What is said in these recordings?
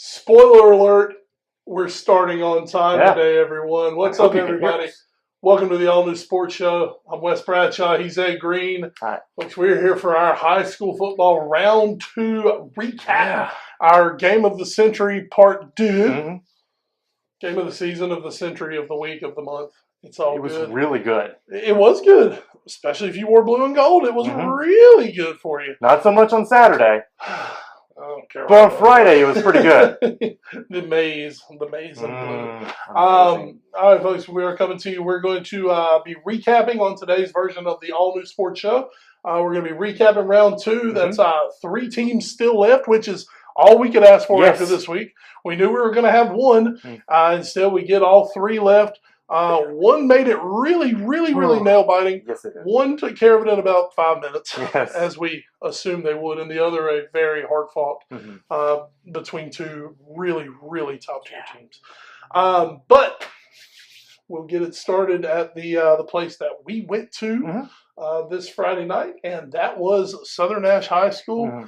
Spoiler alert, we're starting on time today, everyone. What's up, everybody? Welcome to the All New Sports Show. I'm Wes Bradshaw. He's Ed Green. Hi. Folks, we're here for our high school football round 2 recap. Our game of the century part 2. Game of the season, of the century, of the week, of the month. It's all good. It was really good. It was good, especially if you wore blue and gold. It was really good for you. Not so much on Saturday. I don't care. But on Friday, it was pretty good. the maze of blue. All right, folks, we are coming to you. We're going to be recapping on today's version of the All New Sports Show. We're going to be recapping round 2. That's 3 teams still left, which is all we could ask for after this week. We knew we were going to have 1. Instead, we get all 3 left. One made it really nail-biting. Yes, it did. One took care of it in about 5 minutes, as we assumed they would, and the other a very hard-fought between 2 really top-tier teams. But we'll get it started at the place that we went to this Friday night, and that was Southern Nash High School,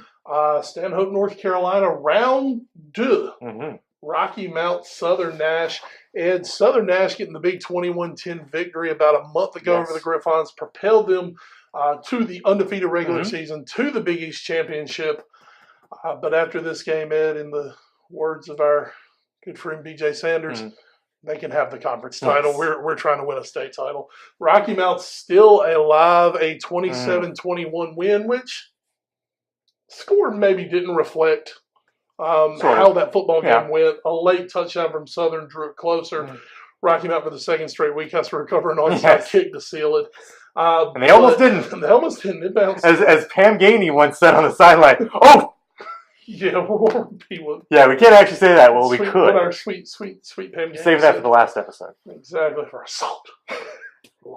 Stanhope, North Carolina, round 2. Rocky Mount, Southern Nash. And Southern Nash getting the big 21-10 victory about a month ago over the Griffons propelled them to the undefeated regular season, to the Big East Championship. But after this game, Ed, in the words of our good friend B.J. Sanders, they can have the conference title. We're trying to win a state title. Rocky Mount's still alive, a 27-21 win, which score maybe didn't reflect how that football game went. A late touchdown from Southern drew it closer. Rocky Mount for the second straight week has to recover an onside kick to seal it. And they almost didn't. They almost didn't. It bounced. As Pam Gainey once said on the sideline, "Oh!" Yeah, we'll repeat what. Yeah, we can't actually say that. Well, we could. What our sweet Pam Gainey Save that for the last episode. Exactly, for assault.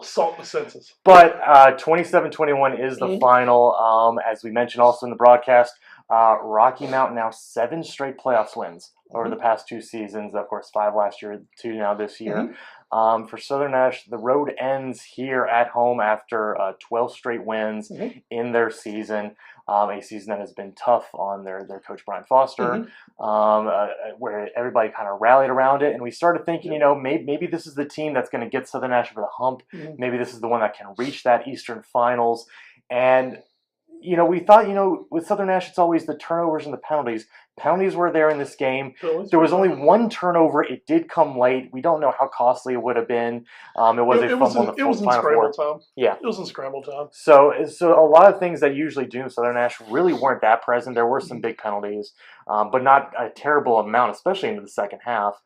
Assault the senses. But 27-21 is the final. As we mentioned also in the broadcast, Rocky Mount now 7 straight playoffs wins over the past 2 seasons. Of course, 5 last year, 2 now this year. For Southern Nash, the road ends here at home after 12 straight wins in their season. A season that has been tough on their coach Brian Foster, where everybody kind of rallied around it, and we started thinking, maybe this is the team that's going to get Southern Nash over the hump. Maybe this is the one that can reach that Eastern Finals. And we thought, with Southern Nash, it's always the turnovers and the penalties. Penalties were there in this game. There was only 1 turnover. It did come late. We don't know how costly it would have been. It was a fumble in the final scramble time. Yeah. It was in scramble time. So a lot of things that usually do in Southern Nash really weren't that present. There were some big penalties, but not a terrible amount, especially into the second half.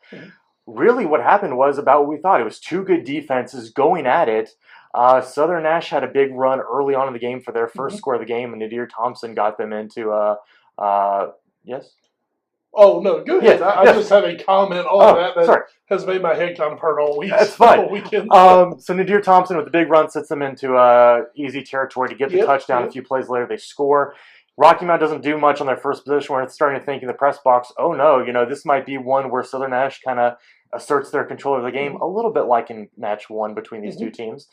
Really what happened was about what we thought. It was 2 good defenses going at it. Southern Nash had a big run early on in the game for their first score of the game, and Nadir Thompson got them into yes? Oh, no, go ahead. I just have a comment on that has made my head kind of hurt all week. That's fine. All weekend. So Nadir Thompson with the big run sets them into easy territory to get the touchdown. A few plays later, they score. Rocky Mount doesn't do much on their first position where it's starting to think in the press box, oh no, this might be one where Southern Nash kind of asserts their control of the game, a little bit like in match 1 between these 2 teams.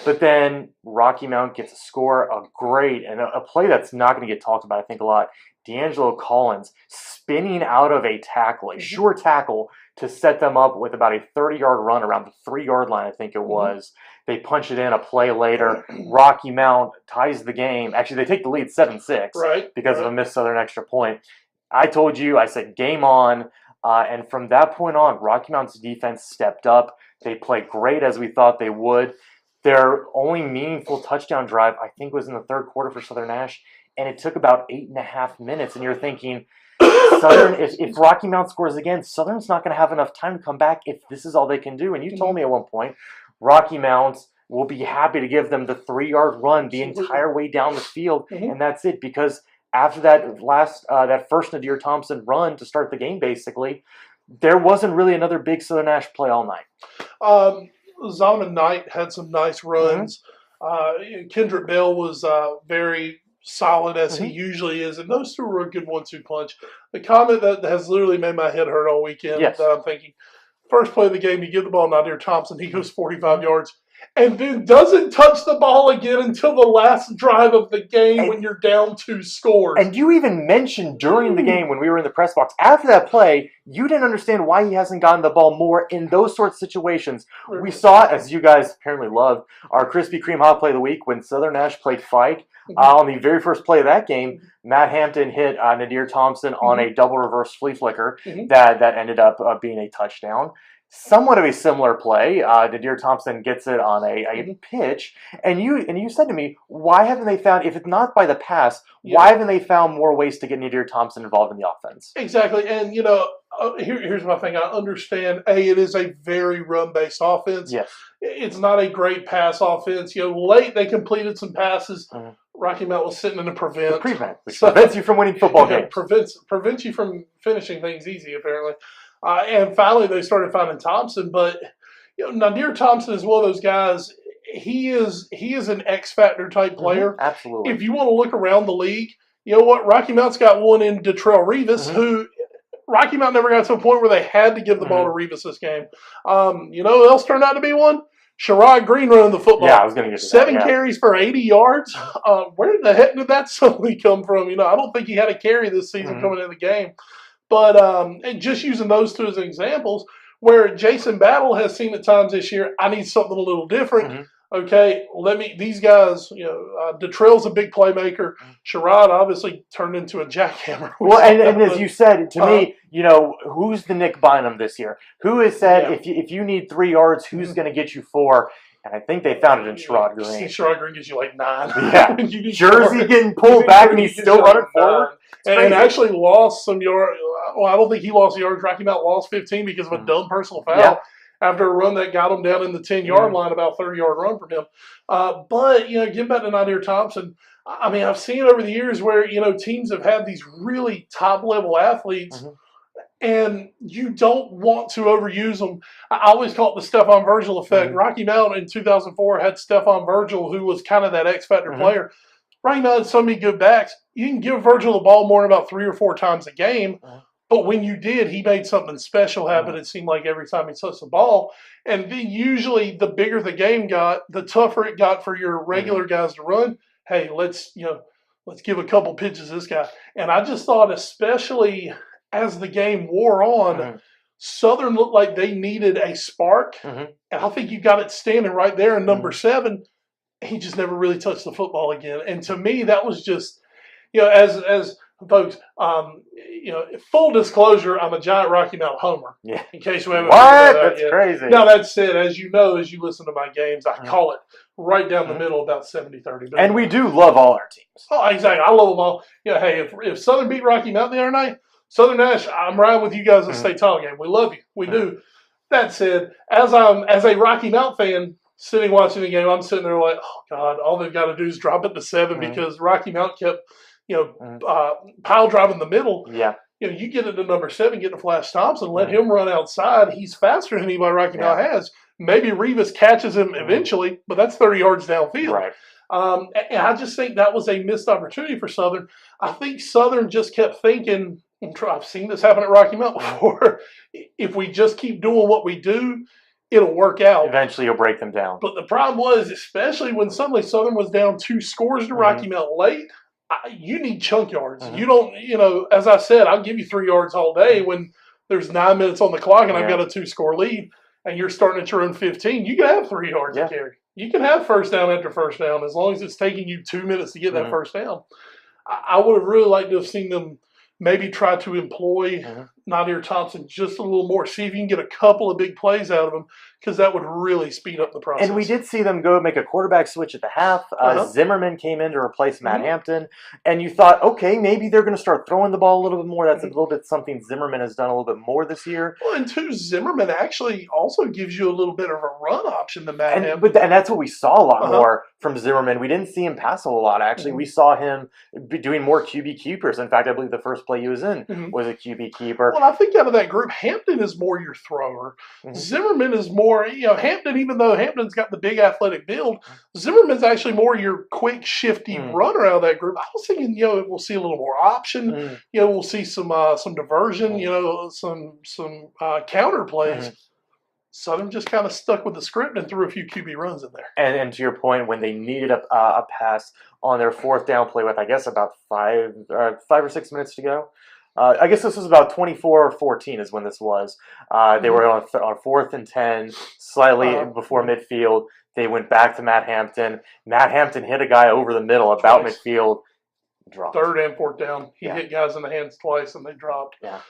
But then Rocky Mount gets a score, a play that's not going to get talked about, I think, a lot. D'Angelo Collins spinning out of a tackle, a sure tackle, to set them up with about a 30-yard run around the 3-yard line, I think it was. They punch it in a play later. Rocky Mount ties the game. Actually, they take the lead 7-6 because of a missed Southern extra point. I told you, I said, game on. And from that point on, Rocky Mount's defense stepped up. They played great as we thought they would. Their only meaningful touchdown drive, I think, was in the 3rd quarter for Southern Nash, and it took about 8.5 minutes. And you're thinking, Southern, if Rocky Mount scores again, Southern's not going to have enough time to come back if this is all they can do. And you told me at one point, Rocky Mount will be happy to give them the 3-yard run the entire way down the field, and that's it. Because after that first Nadir Thompson run to start the game, basically, there wasn't really another big Southern Nash play all night. Zalman Knight had some nice runs. Kendrick Bell was very solid as he usually is, and those 2 were a good 1-2 punch. The comment that has literally made my head hurt all weekend that I'm thinking, first play of the game, you give the ball to Nadir Thompson, he goes 45 yards. and then doesn't touch the ball again until the last drive of the game when you're down 2 scores. And you even mentioned during the game when we were in the press box, after that play, you didn't understand why he hasn't gotten the ball more in those sorts of situations. We saw it, as you guys apparently loved, our Krispy Kreme Hot Play of the Week when Southern Nash played Fike. On the very first play of that game, Matt Hampton hit Nadir Thompson on a double reverse flea flicker that ended up being a touchdown. Somewhat of a similar play. Nadir Thompson gets it on a pitch, and you said to me, why haven't they found, if it's not by the pass, why haven't they found more ways to get Nadir Thompson involved in the offense? Exactly, and here's my thing. I understand. It is a very run-based offense. Yes, it's not a great pass offense. Late they completed some passes. Rocky Mount was sitting in a prevent. Which prevents you from winning football games. Prevents you from finishing things easy, apparently. And finally, they started finding Thompson. But Nadir Thompson is one of those guys. He is an X factor type player. Absolutely. If you want to look around the league, you know what? Rocky Mount's got one in Detrell Revis, who Rocky Mount never got to a point where they had to give the ball to Revis this game. You know who else turned out to be one? Sherrod Green running the football. Yeah, I was going to get to 7 carries for 80 yards. Where the heck did that suddenly come from? I don't think he had a carry this season coming into the game. But and just using those two as examples, where Jason Battle has seen at times this year, I need something a little different. Okay, these guys, Detrell's a big playmaker. Sherrod obviously turned into a jackhammer. Well, and as you said, to me, who's the Nick Bynum this year? Who has said, if you need 3 yards, who's going to get you 4? And I think they found it in Sherrod Green. Sherrod Green gives you like 9. Yeah. Jersey getting pulled back and he's still running forward. And actually lost some yards. Well, I don't think he lost yards. Rocky Mount lost 15 because of a dumb personal foul after a run that got him down in the 10-yard line, about 30-yard run from him. But, getting back to Nadir Thompson, I mean, I've seen over the years where, teams have had these really top-level athletes, and you don't want to overuse them. I always call it the Stephon Virgil effect. Rocky Mount in 2004 had Stephon Virgil, who was kind of that X-factor player. Rocky Mount had so many good backs. You can give Virgil the ball more than about 3 or 4 times a game. But when you did, he made something special happen, it seemed like, every time he touched the ball. And then usually the bigger the game got, the tougher it got for your regular guys to run. Hey, let's give a couple pitches to this guy. And I just thought, especially as the game wore on, Southern looked like they needed a spark. And I think you got it standing right there in number 7. He just never really touched the football again. And to me, that was just, as folks, full disclosure, I'm a giant Rocky Mount homer. Yeah. In case we haven't figured that out yet. Crazy. Now, that said, as you listen to my games, I call it right down the middle, about 70-30. And we do love all our teams. Oh, exactly. I love them all. Hey, if Southern beat Rocky Mount the other night, Southern Nash, I'm riding with you guys in the state title game. We love you. We do. That said, as a Rocky Mount fan, sitting watching the game, I'm sitting there like, oh, God, all they've got to do is drop it to 7 because Rocky Mount kept, pile driving the middle. Yeah. You get it to number 7, get to Flash Thompson, let him run outside. He's faster than anybody Rocky Mount has. Maybe Revis catches him eventually, but that's 30 yards downfield. Right. And I just think that was a missed opportunity for Southern. I think Southern just kept thinking, I've seen this happen at Rocky Mount before, if we just keep doing what we do, it'll work out. Eventually you'll break them down. But the problem was, especially when suddenly Southern was down 2 scores to Rocky Mount late, you need chunk yards. You don't, as I said, I'll give you 3 yards all day when there's 9 minutes on the clock and I've got a 2-score lead and you're starting at your own 15. You can have 3 yards to carry. You can have first down after first down as long as it's taking you 2 minutes to get that first down. I would have really liked to have seen them maybe try to employ Nadir Thompson just a little more. See if you can get a couple of big plays out of him, because that would really speed up the process. And we did see them go make a quarterback switch at the half. Zimmerman came in to replace Matt Hampton. And you thought, okay, maybe they're going to start throwing the ball a little bit more. That's a little bit something Zimmerman has done a little bit more this year. Well, and two, Zimmerman actually also gives you a little bit of a run option than Matt Hampton. And that's what we saw a lot more from Zimmerman. We didn't see him pass a lot, actually. We saw him doing more QB keepers. In fact, I believe the first play he was in was a QB keeper. Well, I think out of that group, Hampton is more your thrower. Zimmerman is more, Hampton, even though Hampton's got the big athletic build, Zimmerman's actually more your quick, shifty runner out of that group. I was thinking, we'll see a little more option. We'll see some diversion, some counter plays. Southern just kind of stuck with the script and threw a few QB runs in there. And to your point, when they needed a pass on their fourth down play with, I guess, about 5 or 6 minutes to go. I guess this was about 24-14 is when this was. They were on 4th and 10, slightly before midfield. They went back to Matt Hampton. Matt Hampton hit a guy over the middle about midfield. Dropped. 3rd and 4th down. He hit guys in the hands twice, and they dropped. Yeah.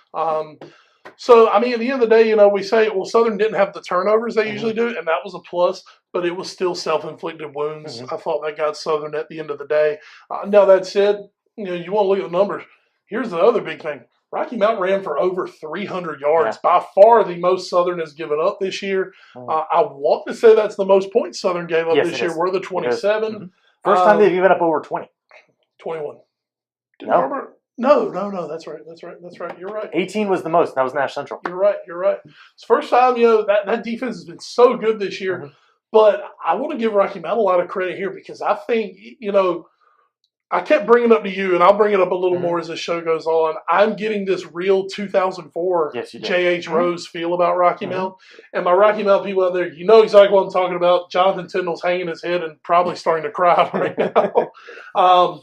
So, I mean, at the end of the day, we say, well, Southern didn't have the turnovers they usually do, and that was a plus, but it was still self-inflicted wounds. I thought that got Southern at the end of the day. Now, that said, you want to look at the numbers. Here's the other big thing. Rocky Mount ran for over 300 yards, by far the most Southern has given up this year. I want to say that's the most points Southern gave up this year. We're the 27. First time they've given up over 20. 21. No, that's right. You're right. 18 was the most. That was Nash Central. You're right. It's the first time, that defense has been so good this year. But I want to give Rocky Mount a lot of credit here because I think, I kept bringing it up to you, and I'll bring it up a little more as this show goes on. I'm getting this real 2004 J.H. Rose feel about Rocky Mount. And my Rocky Mount people out there, you know exactly what I'm talking about. Jonathan Tyndall's hanging his head and probably starting to cry right now.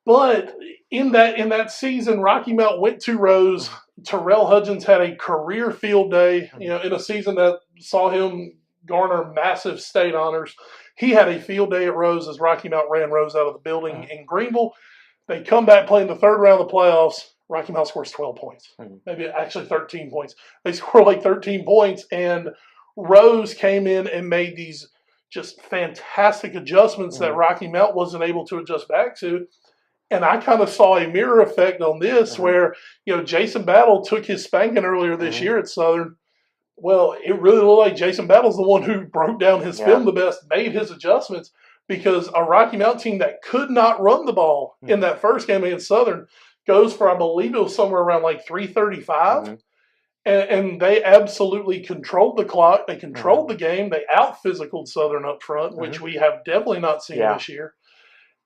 But in that season, Rocky Mount went to Rose. Terrell Hudgens had a career field day, in a season that saw him garner massive state honors. He had a field day at Rose as Rocky Mount ran Rose out of the building in Greenville. They come back playing the 3rd round of the playoffs. Rocky Mount scores 12 points, maybe actually 13 points. They score like 13 points, and Rose came in and made these just fantastic adjustments that Rocky Mount wasn't able to adjust back to. And I kind of saw a mirror effect on this where, Jason Battle took his spanking earlier this year at Southern. Well, it really looked like Jason Battle's the one who broke down his film the best, made his adjustments, because a Rocky Mount team that could not run the ball in that first game against Southern goes for, I believe it was somewhere around like 335. And they absolutely controlled the clock. They controlled the game. They out-physicaled Southern up front, which we have definitely not seen this year.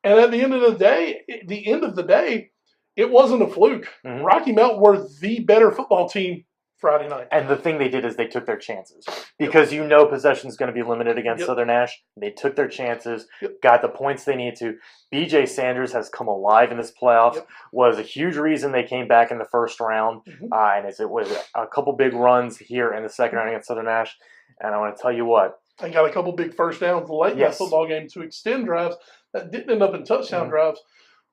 And at the end of the day, it wasn't a fluke. Rocky Mount were the better football team Friday night. And the thing they did is they took their chances. Because possession is going to be limited against Southern Nash. They took their chances, got the points they needed to. BJ Sanders has come alive in this playoffs, was a huge reason they came back in the first round. And it was a couple big runs here in the second round against Southern Nash. And I want to tell you what. They got a couple big first downs late in that football game to extend drives that didn't end up in touchdown drives.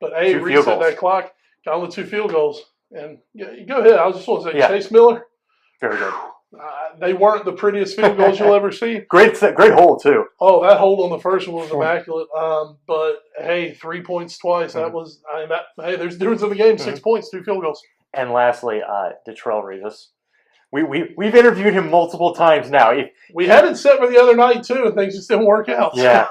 But, hey, reset that clock, got on the 2 field goals. And go ahead. I was just want to say, Chase Miller. Very good. They weren't the prettiest field goals you'll ever see. Great hold, too. Oh, that hold on the first one was immaculate. But, hey, 3 points twice. That was there's a difference in the game. 6 points, 2 field goals. And lastly, Detrell Rivas. We've interviewed him multiple times now. We had it set for the other night, too, and things just didn't work out. Yeah,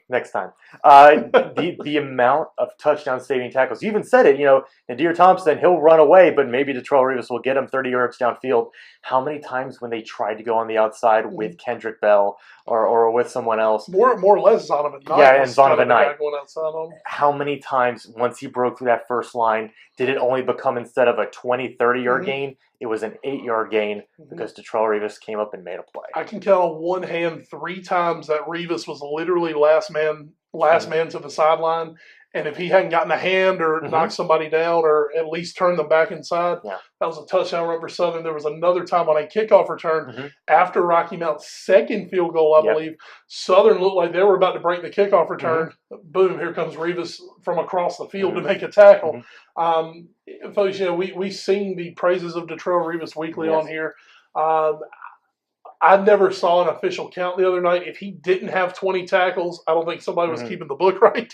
next time. The amount of touchdown saving tackles. You even said it, Nadir Thompson, he'll run away, but maybe Detrell Rivas will get him 30 yards downfield. How many times when they tried to go on the outside with Kendrick Bell or with someone else? More or less Zonovan Knight. Yeah, and Zonovan Knight. Going outside on him. How many times, once he broke through that first line, did it only become, instead of a 20, 30-yard gain, it was an 8-yard gain because Detrell Rivas came up and made a play. I can count on one hand 3 times that Rivas was literally last man to the sideline. And if he hadn't gotten a hand or knocked somebody down or at least turned them back inside, that was a touchdown run for Southern. There was another time on a kickoff return after Rocky Mount's second field goal, I believe. Southern looked like they were about to break the kickoff return. Boom, here comes Rivas from across the field to make a tackle. Folks, we've seen the praises of Detrell Rivas weekly on here. I never saw an official count the other night. If he didn't have 20 tackles, I don't think somebody was keeping the book right.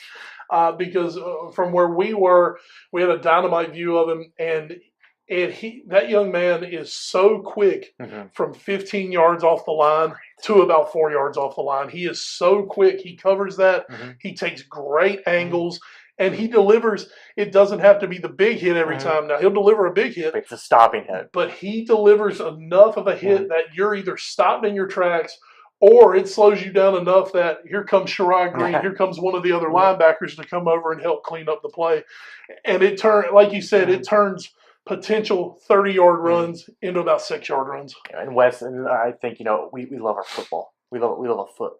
Because from where we were, we had a dynamite view of him, and that young man is so quick from 15 yards off the line to about 4 yards off the line. He is so quick. He covers that. He takes great angles. And he delivers. It doesn't have to be the big hit every time. Now, he'll deliver a big hit. It's a stopping hit. But he delivers enough of a hit that you're either stopped in your tracks or it slows you down enough that here comes Sherrod Green, here comes one of the other linebackers to come over and help clean up the play. And it turns, like you said, it turns potential 30-yard runs into about 6-yard runs. And Wes, and I think, we love our football. We love a foot.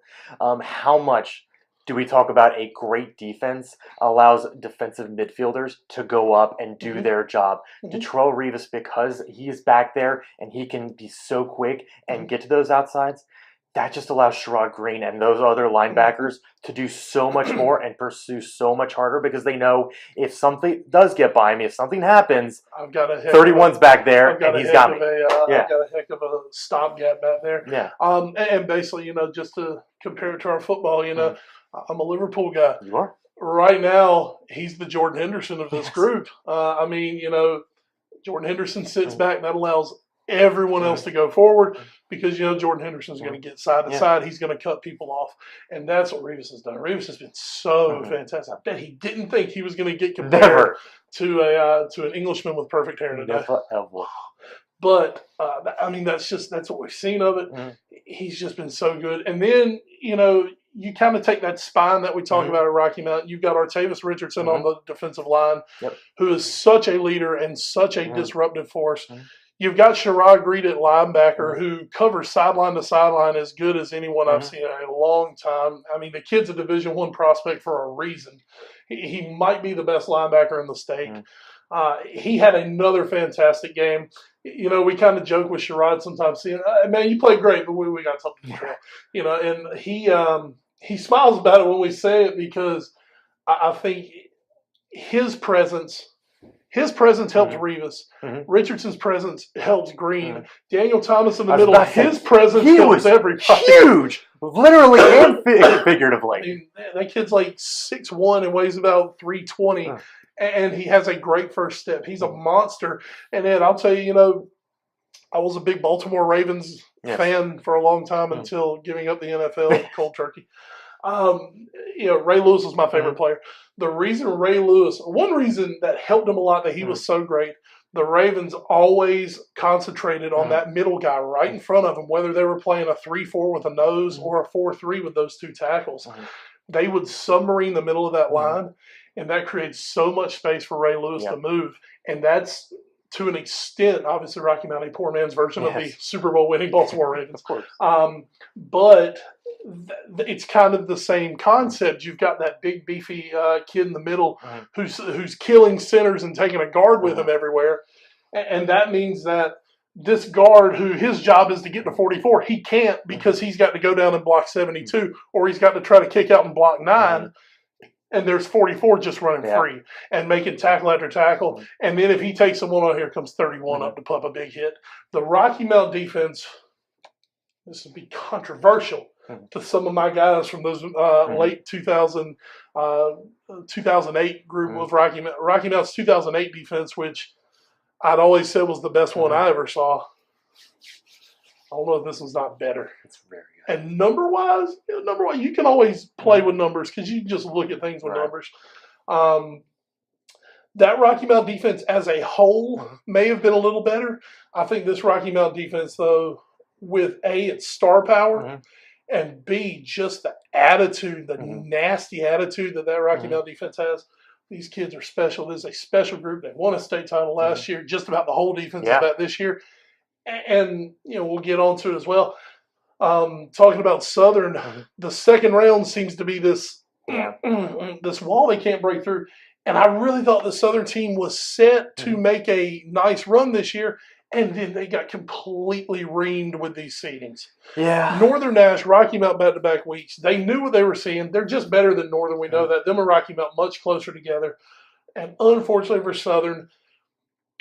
How much do we talk about a great defense allows defensive midfielders to go up and do their job? Detrell Rivas, because he's back there and he can be so quick and get to those outsides, that just allows Sherrod Green and those other linebackers to do so much more and pursue so much harder, because they know if something does get by me, if something happens, I've got a 31's back there and he's got me. I've got a heck of a stopgap back there. Yeah. And basically, just to compare it to our football, I'm a Liverpool guy. You are? Right now, he's the Jordan Henderson of this group. Jordan Henderson sits back. That allows everyone else to go forward, because Jordan Henderson's going to get side to side. He's going to cut people off, and that's what Rivas has done. Rivas has been so fantastic. I bet he didn't think he was going to get compared to an Englishman with perfect hair today. But that's what we've seen of it. He's just been so good. And then you kind of take that spine that we talk about at Rocky Mount. You've got Artavis Richardson on the defensive line, who is such a leader and such a disruptive force. You've got Sherrod Green at linebacker, who covers sideline to sideline as good as anyone I've seen in a long time. I mean, the kid's a Division I prospect for a reason. He might be the best linebacker in the state. He had another fantastic game. We kind of joke with Sherrod sometimes, saying, "Man, you played great, but we got something to trail." And he smiles about it when we say it, because I think his presence helps Rivas. Richardson's presence helps Green. Daniel Thomas in the middle, his presence helps everybody. Huge, literally and figuratively. I mean, that kid's like 6'1" and weighs about 320. And he has a great first step. He's a monster. And Ed, I'll tell you, I was a big Baltimore Ravens fan for a long time until giving up the NFL cold turkey. Ray Lewis was my favorite player. One reason that helped him a lot, that he was so great, the Ravens always concentrated on that middle guy right in front of him, whether they were playing a 3-4 with a nose or a 4-3 with those two tackles. They would submarine the middle of that line, and that creates so much space for Ray Lewis to move. And that's, to an extent, obviously Rocky Mount, a poor man's version of the Super Bowl winning Baltimore Ravens. Of course. But it's kind of the same concept. You've got that big, beefy kid in the middle who's killing centers and taking a guard with him everywhere. And that means that this guard, who his job is to get to 44, he can't, because he's got to go down and block 72, or he's got to try to kick out and block 9. And there's 44 just running free and making tackle after tackle. And then if he takes someone on, here comes 31 up to pump a big hit. The Rocky Mount defense, this would be controversial to some of my guys from those late 2008 group of Rocky Mount. Rocky Mount's 2008 defense, which I'd always said was the best one I ever saw. I don't know if this one's not better. It's very good. And number-wise, you can always play with numbers, because you can just look at things with numbers. That Rocky Mount defense as a whole may have been a little better. I think this Rocky Mount defense, though, with A, its star power, and B, just the attitude, the nasty attitude that Rocky Mount defense has. These kids are special. This is a special group. They won a state title last year. Just about the whole defense is about this year. And, we'll get on to it as well. Talking about Southern, the second round seems to be this this wall they can't break through. And I really thought the Southern team was set to make a nice run this year, and then they got completely reamed with these seedings. Yeah. Northern Nash, Rocky Mount back-to-back weeks. They knew what they were seeing. They're just better than Northern. We know that. Them and Rocky Mount much closer together. And unfortunately for Southern,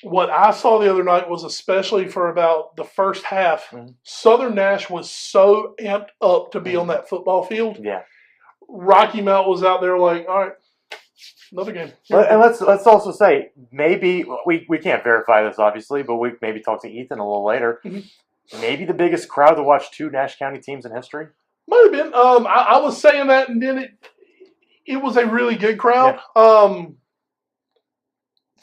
what I saw the other night was, especially for about the first half, Southern Nash was so amped up to be on that football field. Yeah. Rocky Mount was out there like, all right, another game. And let's also say, maybe, we can't verify this obviously, but we maybe talk to Ethan a little later. Maybe the biggest crowd to watch two Nash County teams in history? Might have been. I was saying that, and then it was a really good crowd. Yeah.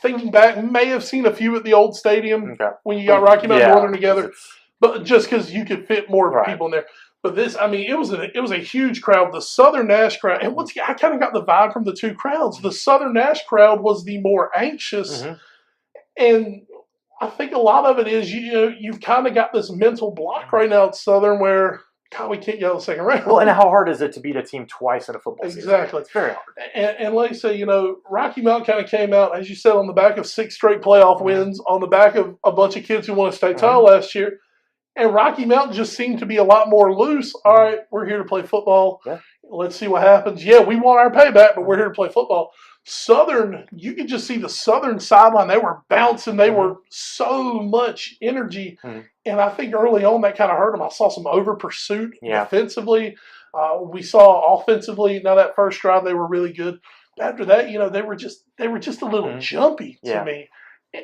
Thinking back, may have seen a few at the old stadium when you got Rocky Mount and Northern together, but just because you could fit more people in there. But this, I mean, it was a huge crowd. The Southern Nash crowd, and I kind of got the vibe from the two crowds. The Southern Nash crowd was the more anxious, and I think a lot of it is, you've kind of got this mental block right now at Southern where, God, we can't get out of the second round. Well, and how hard is it to beat a team twice in a football season? Exactly. It's very hard. And like I say, Rocky Mount kind of came out, as you said, on the back of 6 straight playoff wins, on the back of a bunch of kids who won a state title last year. And Rocky Mountain just seemed to be a lot more loose. All right, we're here to play football. Yeah. Let's see what happens. Yeah, we want our payback, but we're here to play football. Southern, you could just see the Southern sideline. They were bouncing. They were so much energy. And I think early on that kind of hurt them. I saw some over pursuit defensively. We saw offensively, now that first drive, they were really good. After that, they were just a little jumpy to me.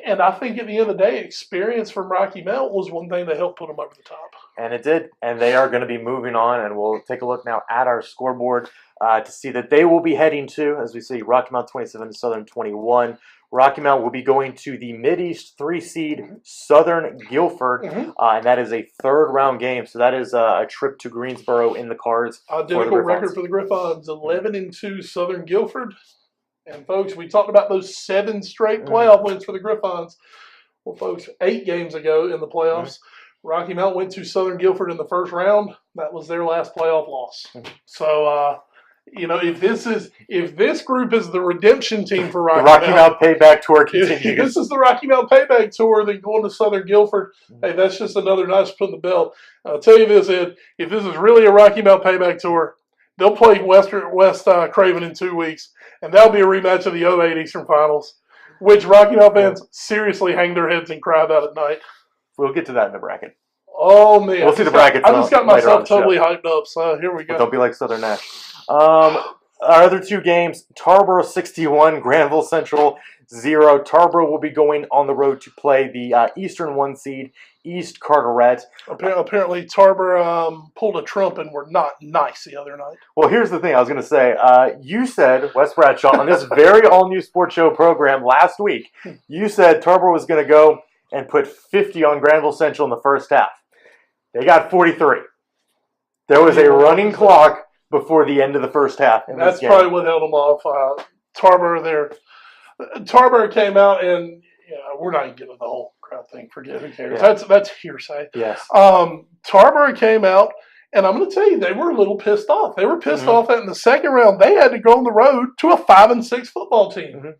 And I think at the end of the day, experience from Rocky Mount was one thing that helped put them over the top. And it did. And they are going to be moving on. And we'll take a look now at our scoreboard to see that they will be heading to, as we see, Rocky Mount 27 to Southern 21. Rocky Mount will be going to the Mid-East 3-seed Southern Guilford. And that is a third-round game. So that is a trip to Greensboro in the cards. Identical record for the Griffons. 11-2 Southern Guilford. And, folks, we talked about those 7 straight playoff wins for the Griffons. Well, folks, 8 games ago in the playoffs, Rocky Mount went to Southern Guilford in the first round. That was their last playoff loss. So, if this group is the redemption team for Rocky Mount Payback Tour continues. If this is the Rocky Mount Payback Tour, then going to Southern Guilford, hey, that's just another notch to put in the belt. I'll tell you this, Ed, if this is really a Rocky Mount Payback Tour, they'll play West Craven in 2 weeks, and that'll be a rematch of the 08 Eastern Finals, which Rocky Mount fans seriously hang their heads and cry about at night. We'll get to that in the bracket. Oh, man. We'll see the brackets. I just got myself totally hyped up, so here we go. Well, don't be like Southern Nash. Our other 2 games, Tarboro 61, Granville Central 0. Tarboro will be going on the road to play the Eastern 1 seed, East Carteret. Apparently, Tarboro pulled a Trump and were not nice the other night. Well, here's the thing I was going to say. You said, Wes Bradshaw, on this very all-new sports show program last week, you said Tarboro was going to go and put 50 on Granville Central in the first half. They got 43. There was a running clock before the end of the first half. That's probably what held them off. Tarboro came out and we're not even getting the whole crowd thing. Forget who cares. Yeah. That's hearsay. Yes. Tarboro came out, and I'm going to tell you, they were a little pissed off. They were pissed off that in the second round they had to go on the road to a 5-6 football team.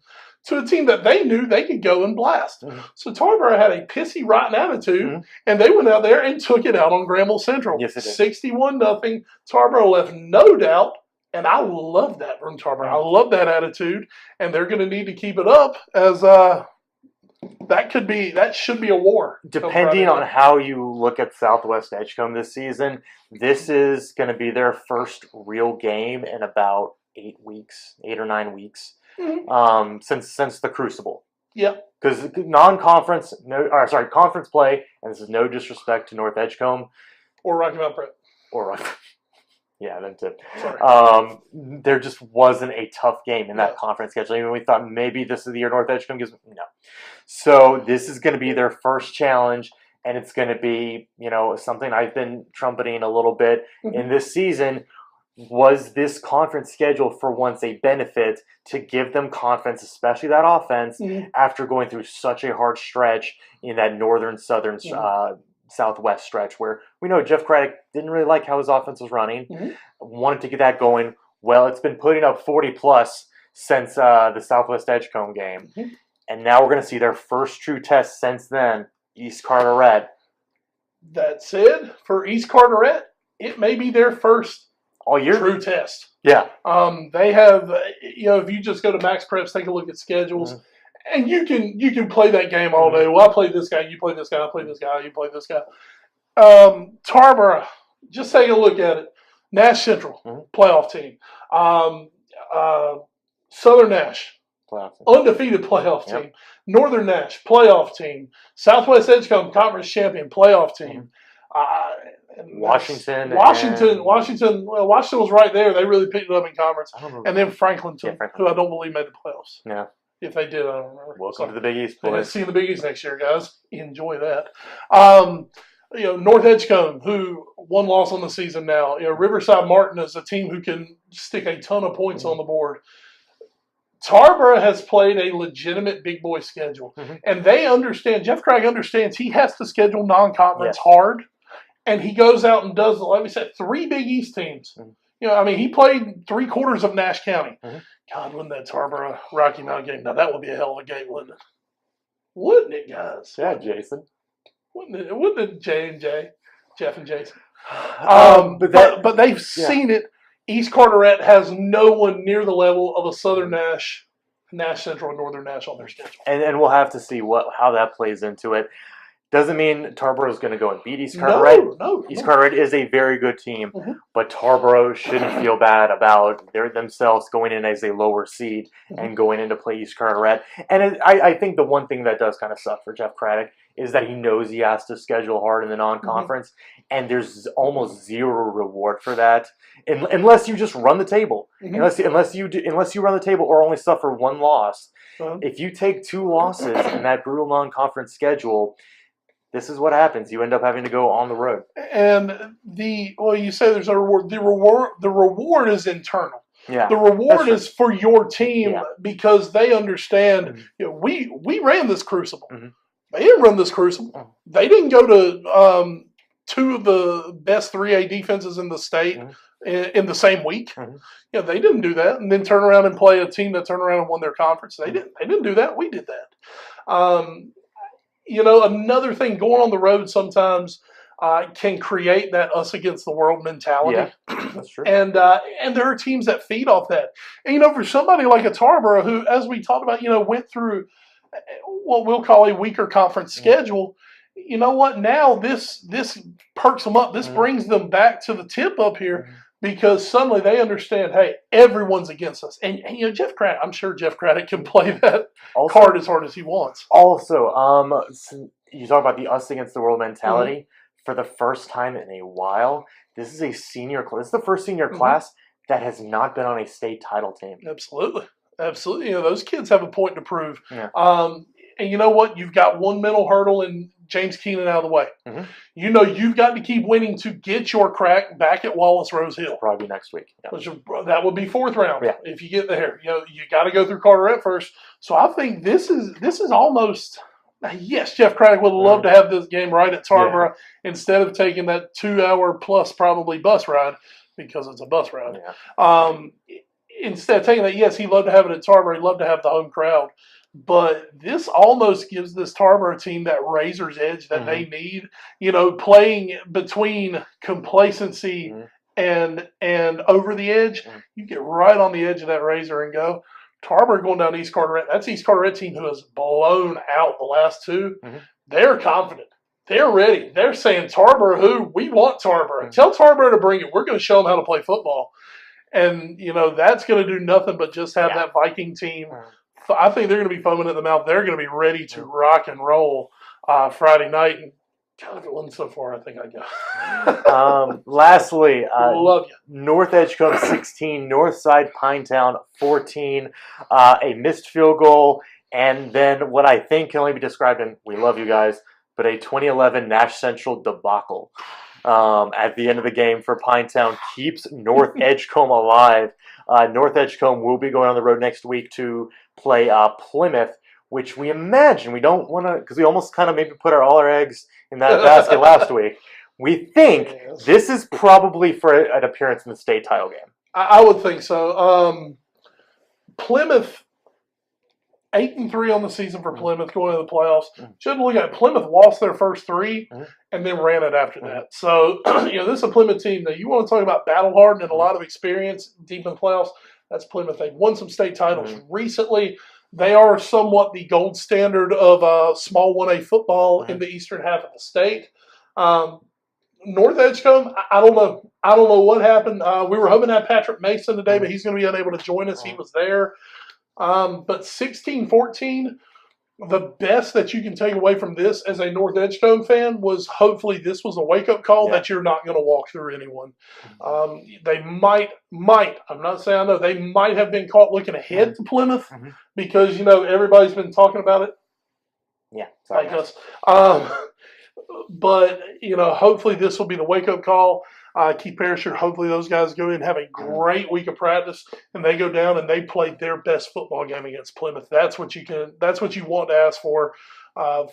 To a team that they knew they could go and blast. So Tarboro had a pissy, rotten attitude, and they went out there and took it out on Granville Central. Yes, it did. 61-0. Tarboro left no doubt, and I love that from Tarboro. I love that attitude, and they're going to need to keep it up as that should be a war. Depending on how you look at Southwest Edgecombe this season, this is going to be their first real game in about 8 or 9 weeks. Since the Crucible. Yeah. Because conference play, and this is no disrespect to North Edgecombe. Or Rocky Mount Prep. Yeah, them too. Sorry. There just wasn't a tough game in that conference schedule. Even we thought maybe this is the year North Edgecombe gives. No. So this is going to be their first challenge, and it's going to be, something I've been trumpeting a little bit in this season. Was this conference schedule for once a benefit to give them confidence, especially that offense, after going through such a hard stretch in that northern, southern, southwest stretch where we know Jeff Craddock didn't really like how his offense was running, wanted to get that going. Well, it's been putting up 40-plus since the Southwest Edgecombe game. And now we're going to see their first true test since then, East Carteret. That said, for East Carteret, it may be their first all year true test. Yeah. They have, if you just go to Max Preps, take a look at schedules, and you can play that game all day. Well, I play this guy, you play this guy, I play this guy, you play this guy. Tarboro, just take a look at it. Nash Central, playoff team. Southern Nash, undefeated playoff team. Northern Nash, playoff team. Southwest Edgecombe, conference champion, playoff team. Washington. Well, Washington was right there. They really picked it up in conference. And then Franklinton, who I don't believe made the playoffs. Yeah. If they did, I don't remember. Welcome to the Big East, boys. See you in the Big East next year, guys. Enjoy that. North Edgecombe, who one loss on the season now. Riverside Martin is a team who can stick a ton of points on the board. Tarboro has played a legitimate big boy schedule, and they understand. Jeff Craig understands he has to schedule non-conference hard, and he goes out and does, like we said, 3 Big East teams. You know, I mean, he played 3/4 of Nash County. God, wouldn't that Tarboro Rocky Mountain game? Now that would be a hell of a game, wouldn't it? Wouldn't it, guys? Yeah, Jason. Wouldn't it, J&J, Jeff and Jason? But they've seen it. East Carteret has no one near the level of a Southern Nash Central, and Northern Nash on their schedule. And we'll have to see how that plays into it. Doesn't mean Tarboro is going to go and beat East Carteret. No. East Carteret is a very good team, but Tarboro shouldn't feel bad about themselves going in as a lower seed and going in to play East Carteret. And I think the one thing that does kind of suck for Jeff Craddock is that he knows he has to schedule hard in the non-conference, and there's almost zero reward for that, unless you just run the table. Unless you run the table or only suffer one loss. If you take 2 losses in that brutal non-conference schedule, this is what happens. You end up having to go on the road. And you say there's a reward. The reward is internal. Yeah, the reward is for your team because they understand. You know, we ran this crucible. They didn't run this crucible. They didn't go to 2 of the best 3A defenses in the state in the same week. You know, they didn't do that, and then turn around and play a team that turned around and won their conference. They didn't do that. We did that. You know, another thing, going on the road sometimes can create that us against the world mentality. Yeah, that's true. And there are teams that feed off that. And, you know, for somebody like a Tarboro who, as we talked about, you know, went through what we'll call a weaker conference schedule, you know what? Now this perks them up. This brings them back to the tip up here because suddenly they understand, hey, everyone's against us. And you know, I'm sure Jeff Craddock can play that card as hard as he wants. Also, you talk about the us against the world mentality. For the first time in a while, this is a senior class. This is the first senior class that has not been on a state title team. Absolutely. You know, those kids have a point to prove. And you know what? You've got one mental hurdle in James Keenan out of the way. You know you've got to keep winning to get your crack back at Wallace Rose Hill. Probably next week. That would be 4th round if you get there. You know, you got to go through Carteret first. So I think this is almost. Yes, Jeff Craddock would love to have this game right at Tarboro instead of taking that 2-hour plus probably bus ride because it's a bus ride. Instead of taking that, yes, he'd love to have it at Tarboro. He'd love to have the home crowd. But this almost gives this Tarboro team that razor's edge that they need. You know, playing between complacency and over the edge, you get right on the edge of that razor and go. Tarboro going down East Carteret. That's East Carteret team who has blown out the last 2. They're confident. They're ready. They're saying, Tarboro who? We want Tarboro. Tell Tarboro to bring it. We're going to show them how to play football. And, you know, that's going to do nothing but just have that Viking team. I think they're going to be foaming at the mouth. They're going to be ready to rock and roll Friday night. And God, if it wasn't so far, I think I'd go. Lastly, love you. North Edgecombe 16, Northside Pinetown 14, a missed field goal, and then what I think can only be described in, we love you guys, but a 2011 Nash Central debacle at the end of the game for Pinetown keeps North Edgecombe alive. North Edgecombe will be going on the road next week to play Plymouth, which we imagine, we don't want to, because we almost kind of maybe put all our eggs in that basket last week. We think this is probably for an appearance in the state title game. I would think so. Plymouth, 8-3 on the season for Plymouth going into the playoffs. Shouldn't look at it. Plymouth lost their first 3 and then ran it after that. So, you know, this is a Plymouth team that you want to talk about battle hardened and a lot of experience deep in the playoffs. That's Plymouth. They've won some state titles recently. They are somewhat the gold standard of small 1A football in the eastern half of the state. North Edgecombe, I don't know. I don't know what happened. We were hoping to have Patrick Mason today, but he's going to be unable to join us. He was there. But 16-14, the best that you can take away from this as a North Edgecombe fan was hopefully this was a wake-up call that you're not going to walk through anyone. They might, I'm not saying I know, they might have been caught looking ahead to Plymouth because, you know, everybody's been talking about it. Yeah, sorry. Like us. But, you know, hopefully this will be the wake-up call. Keith Perisher, hopefully those guys go in and have a great week of practice, and they go down and they play their best football game against Plymouth. That's what you want to ask for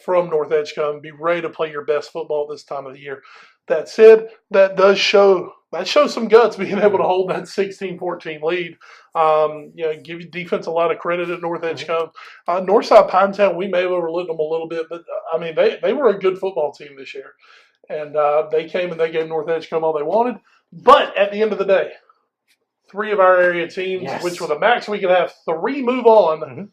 from North Edgecombe. Be ready to play your best football at this time of the year. That said, that shows some guts being able to hold that 16-14 lead. Give your defense a lot of credit at North Edgecombe. Northside Pinetown, we may have overlooked them a little bit, but I mean they were a good football team this year. And they came and they gave North Edgecombe all they wanted. But at the end of the day, 3 of our area teams, which with a max we could have 3 move on,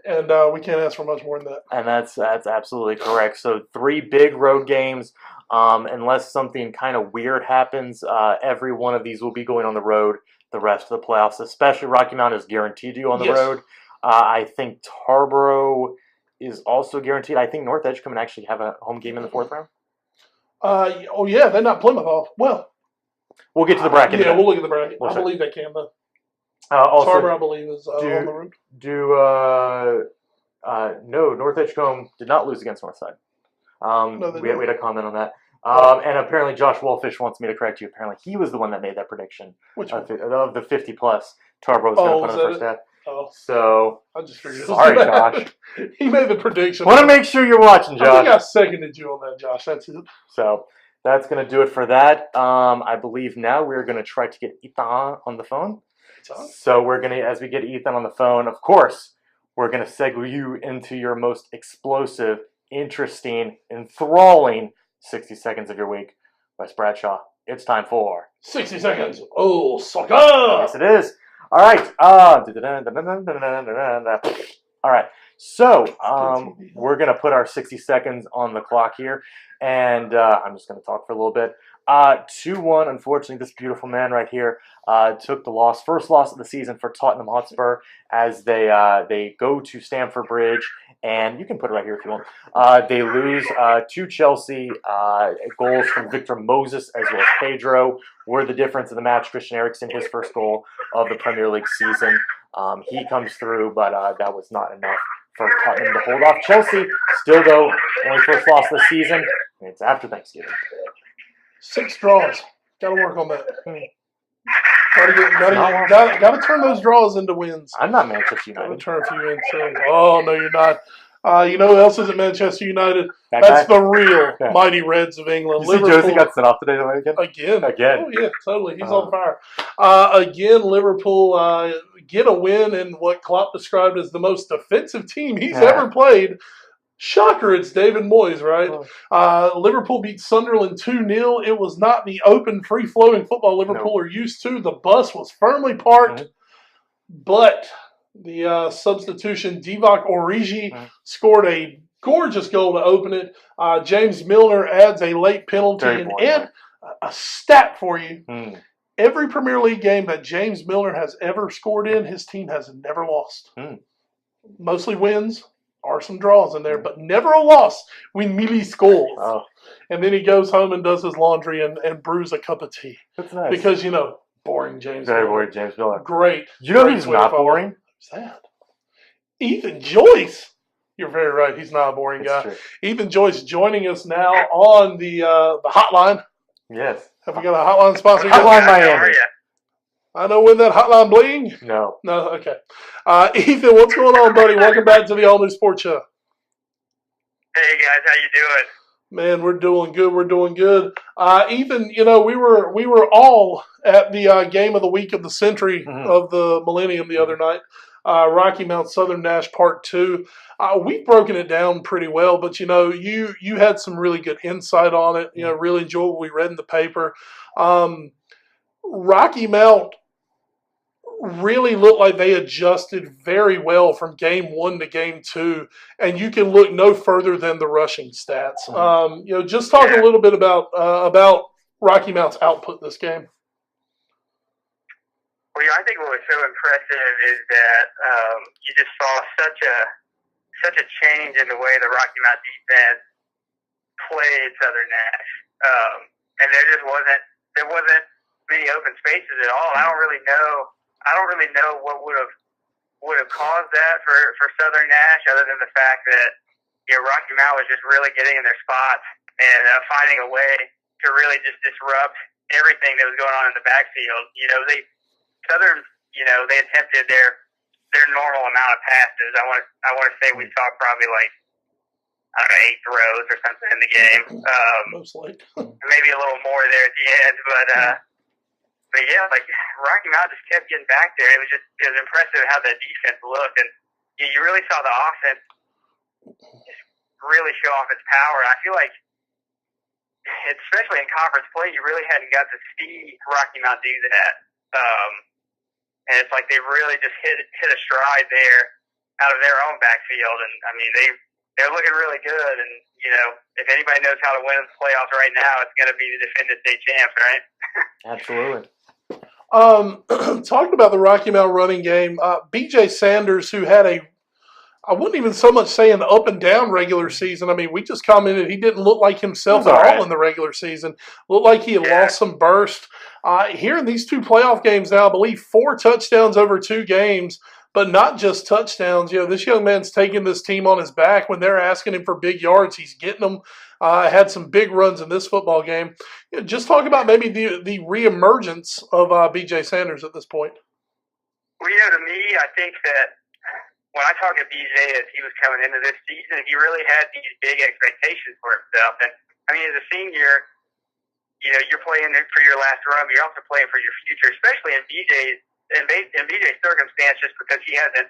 and we can't ask for much more than that. And that's absolutely correct. So 3 big road games. Unless something kind of weird happens, every one of these will be going on the road the rest of the playoffs, especially Rocky Mount is guaranteed to go on the road. I think Tarboro is also guaranteed. I think North Edgecombe can actually have a home game in the 4th round. They're not Plymouth off. Well, we'll get to the bracket. We'll look at the bracket. I believe they can, though. Also, Tarboro, I believe, is on the road. No, North Edgecombe did not lose against Northside. We had a comment on that. And apparently Josh Wolfish wants me to correct you. Apparently he was the one that made that prediction. Which one? Of the 50-plus Tarboro was going to put in the first half. Oh. So, I just figured. Sorry, Josh. He made the prediction. Want to make sure you're watching, Josh. I think I seconded you on that, Josh. That's it. So, that's going to do it for that. I believe now we're going to try to get Ethan on the phone. So, we're going to, as we get Ethan on the phone, of course, we're going to segue you into your most explosive, interesting, enthralling 60 seconds of your week. Wes Bradshaw, it's time for 60 seconds. Oh, soccer! Yes, it is. All right. All right. So we're going to put our 60 seconds on the clock here, and I'm just going to talk for a little bit. 2-1, unfortunately, this beautiful man right here took the first loss of the season for Tottenham Hotspur as they go to Stamford Bridge, and you can put it right here if you want. They lose to Chelsea. Goals from Victor Moses as well as Pedro were the difference in the match. Christian Eriksen, his first goal of the Premier League season. He comes through, but that was not enough for Tottenham to hold off Chelsea. Still, though, only first loss of the season, and it's after Thanksgiving. 6 draws. Got to work on that. Got to turn those draws into wins. I'm not Manchester United. Got to turn a few into. Oh no, you're not. You know who else isn't Manchester United? That's the real mighty Reds of England. You see Josie got sent off today again? Again. Oh yeah, totally. He's on fire. Again, Liverpool get a win in what Klopp described as the most defensive team he's ever played. Shocker, it's David Moyes, right? Liverpool beat Sunderland 2-0. It was not the open, free-flowing football Liverpool are used to. The bus was firmly parked, but the substitution, Divock Origi, scored a gorgeous goal to open it. James Milner adds a late penalty. And a stat for you. Every Premier League game that James Milner has ever scored in, his team has never lost. Mostly wins. Are some draws in there, but never a loss when Millie scores. And then he goes home and does his laundry and brews a cup of tea. That's nice. Because, boring James Miller. Very boring James Miller. Great. You know who's not boring? Who's that? Ethan Joyce. You're very right. He's not a boring guy. True. Ethan Joyce joining us now on the hotline. Yes. Have we got a hotline sponsor? Hotline Miami. I know when that hotline bling. No. Okay. Ethan, what's going on, buddy? Welcome back to the All New Sports Show. Hey guys, how you doing? Man, we're doing good. We're doing good. Ethan, we were all at the game of the week of the century of the millennium the other night. Rocky Mount Southern Nash Part 2. We've broken it down pretty well, but you had some really good insight on it. Really enjoyed what we read in the paper. Rocky Mount really looked like they adjusted very well from game 1 to game 2, and you can look no further than the rushing stats. Just talk a little bit about Rocky Mount's output this game. Well, I think what was so impressive is that you just saw such a change in the way the Rocky Mount defense played Southern Nash, and there wasn't many open spaces at all. I don't really know what would have caused that for Southern Nash, other than the fact that Rocky Mount was just really getting in their spots and finding a way to really just disrupt everything that was going on in the backfield. Southern, they attempted their normal amount of passes. I want to say we saw probably like, I don't know, 8 throws or something in the game. Most likely. Maybe a little more there at the end, but yeah, like Rocky Mount just kept getting back there. It was impressive how the defense looked, and you really saw the offense just really show off its power. I feel like, especially in conference play, you really hadn't got to see Rocky Mount do that. And it's like they really just hit a stride there out of their own backfield, and I mean they're looking really good. And if anybody knows how to win in the playoffs right now, it's going to be the defending state champs, right? Absolutely. Talking about the Rocky Mount running game, B.J. Sanders, who had I wouldn't even so much say an up and down regular season. I mean, we just commented he didn't look like himself at all in the regular season. Looked like he had lost some burst. Here in these 2 playoff games now, I believe 4 touchdowns over 2 games, but not just touchdowns. This young man's taking this team on his back. When they're asking him for big yards, he's getting them. Had some big runs in this football game. Just talk about maybe the reemergence of B.J. Sanders at this point. Well, to me, I think that when I talk to B.J. as he was coming into this season, he really had these big expectations for himself. And, I mean, as a senior, you're playing for your last run, but you're also playing for your future, especially in BJ's circumstance, just because he hasn't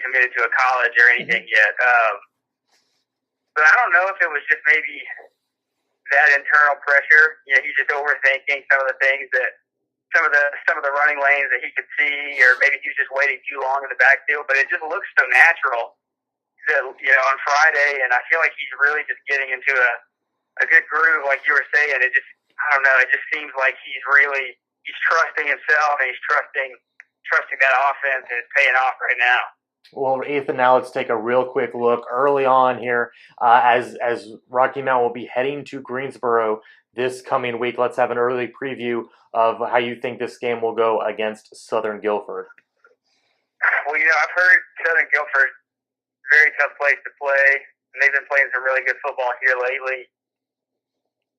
committed to a college or anything yet. But I don't know if it was just maybe that internal pressure. He's just overthinking some of the things that some of the running lanes that he could see, or maybe he was just waiting too long in the backfield. But it just looks so natural that on Friday, and I feel like he's really just getting into a good groove, like you were saying. I don't know. It just seems like he's trusting himself, and he's trusting that offense, and it's paying off right now. Well, Ethan, now let's take a real quick look early on here as Rocky Mount will be heading to Greensboro this coming week. Let's have an early preview of how you think this game will go against Southern Guilford. Well, I've heard Southern Guilford, very tough place to play, and they've been playing some really good football here lately.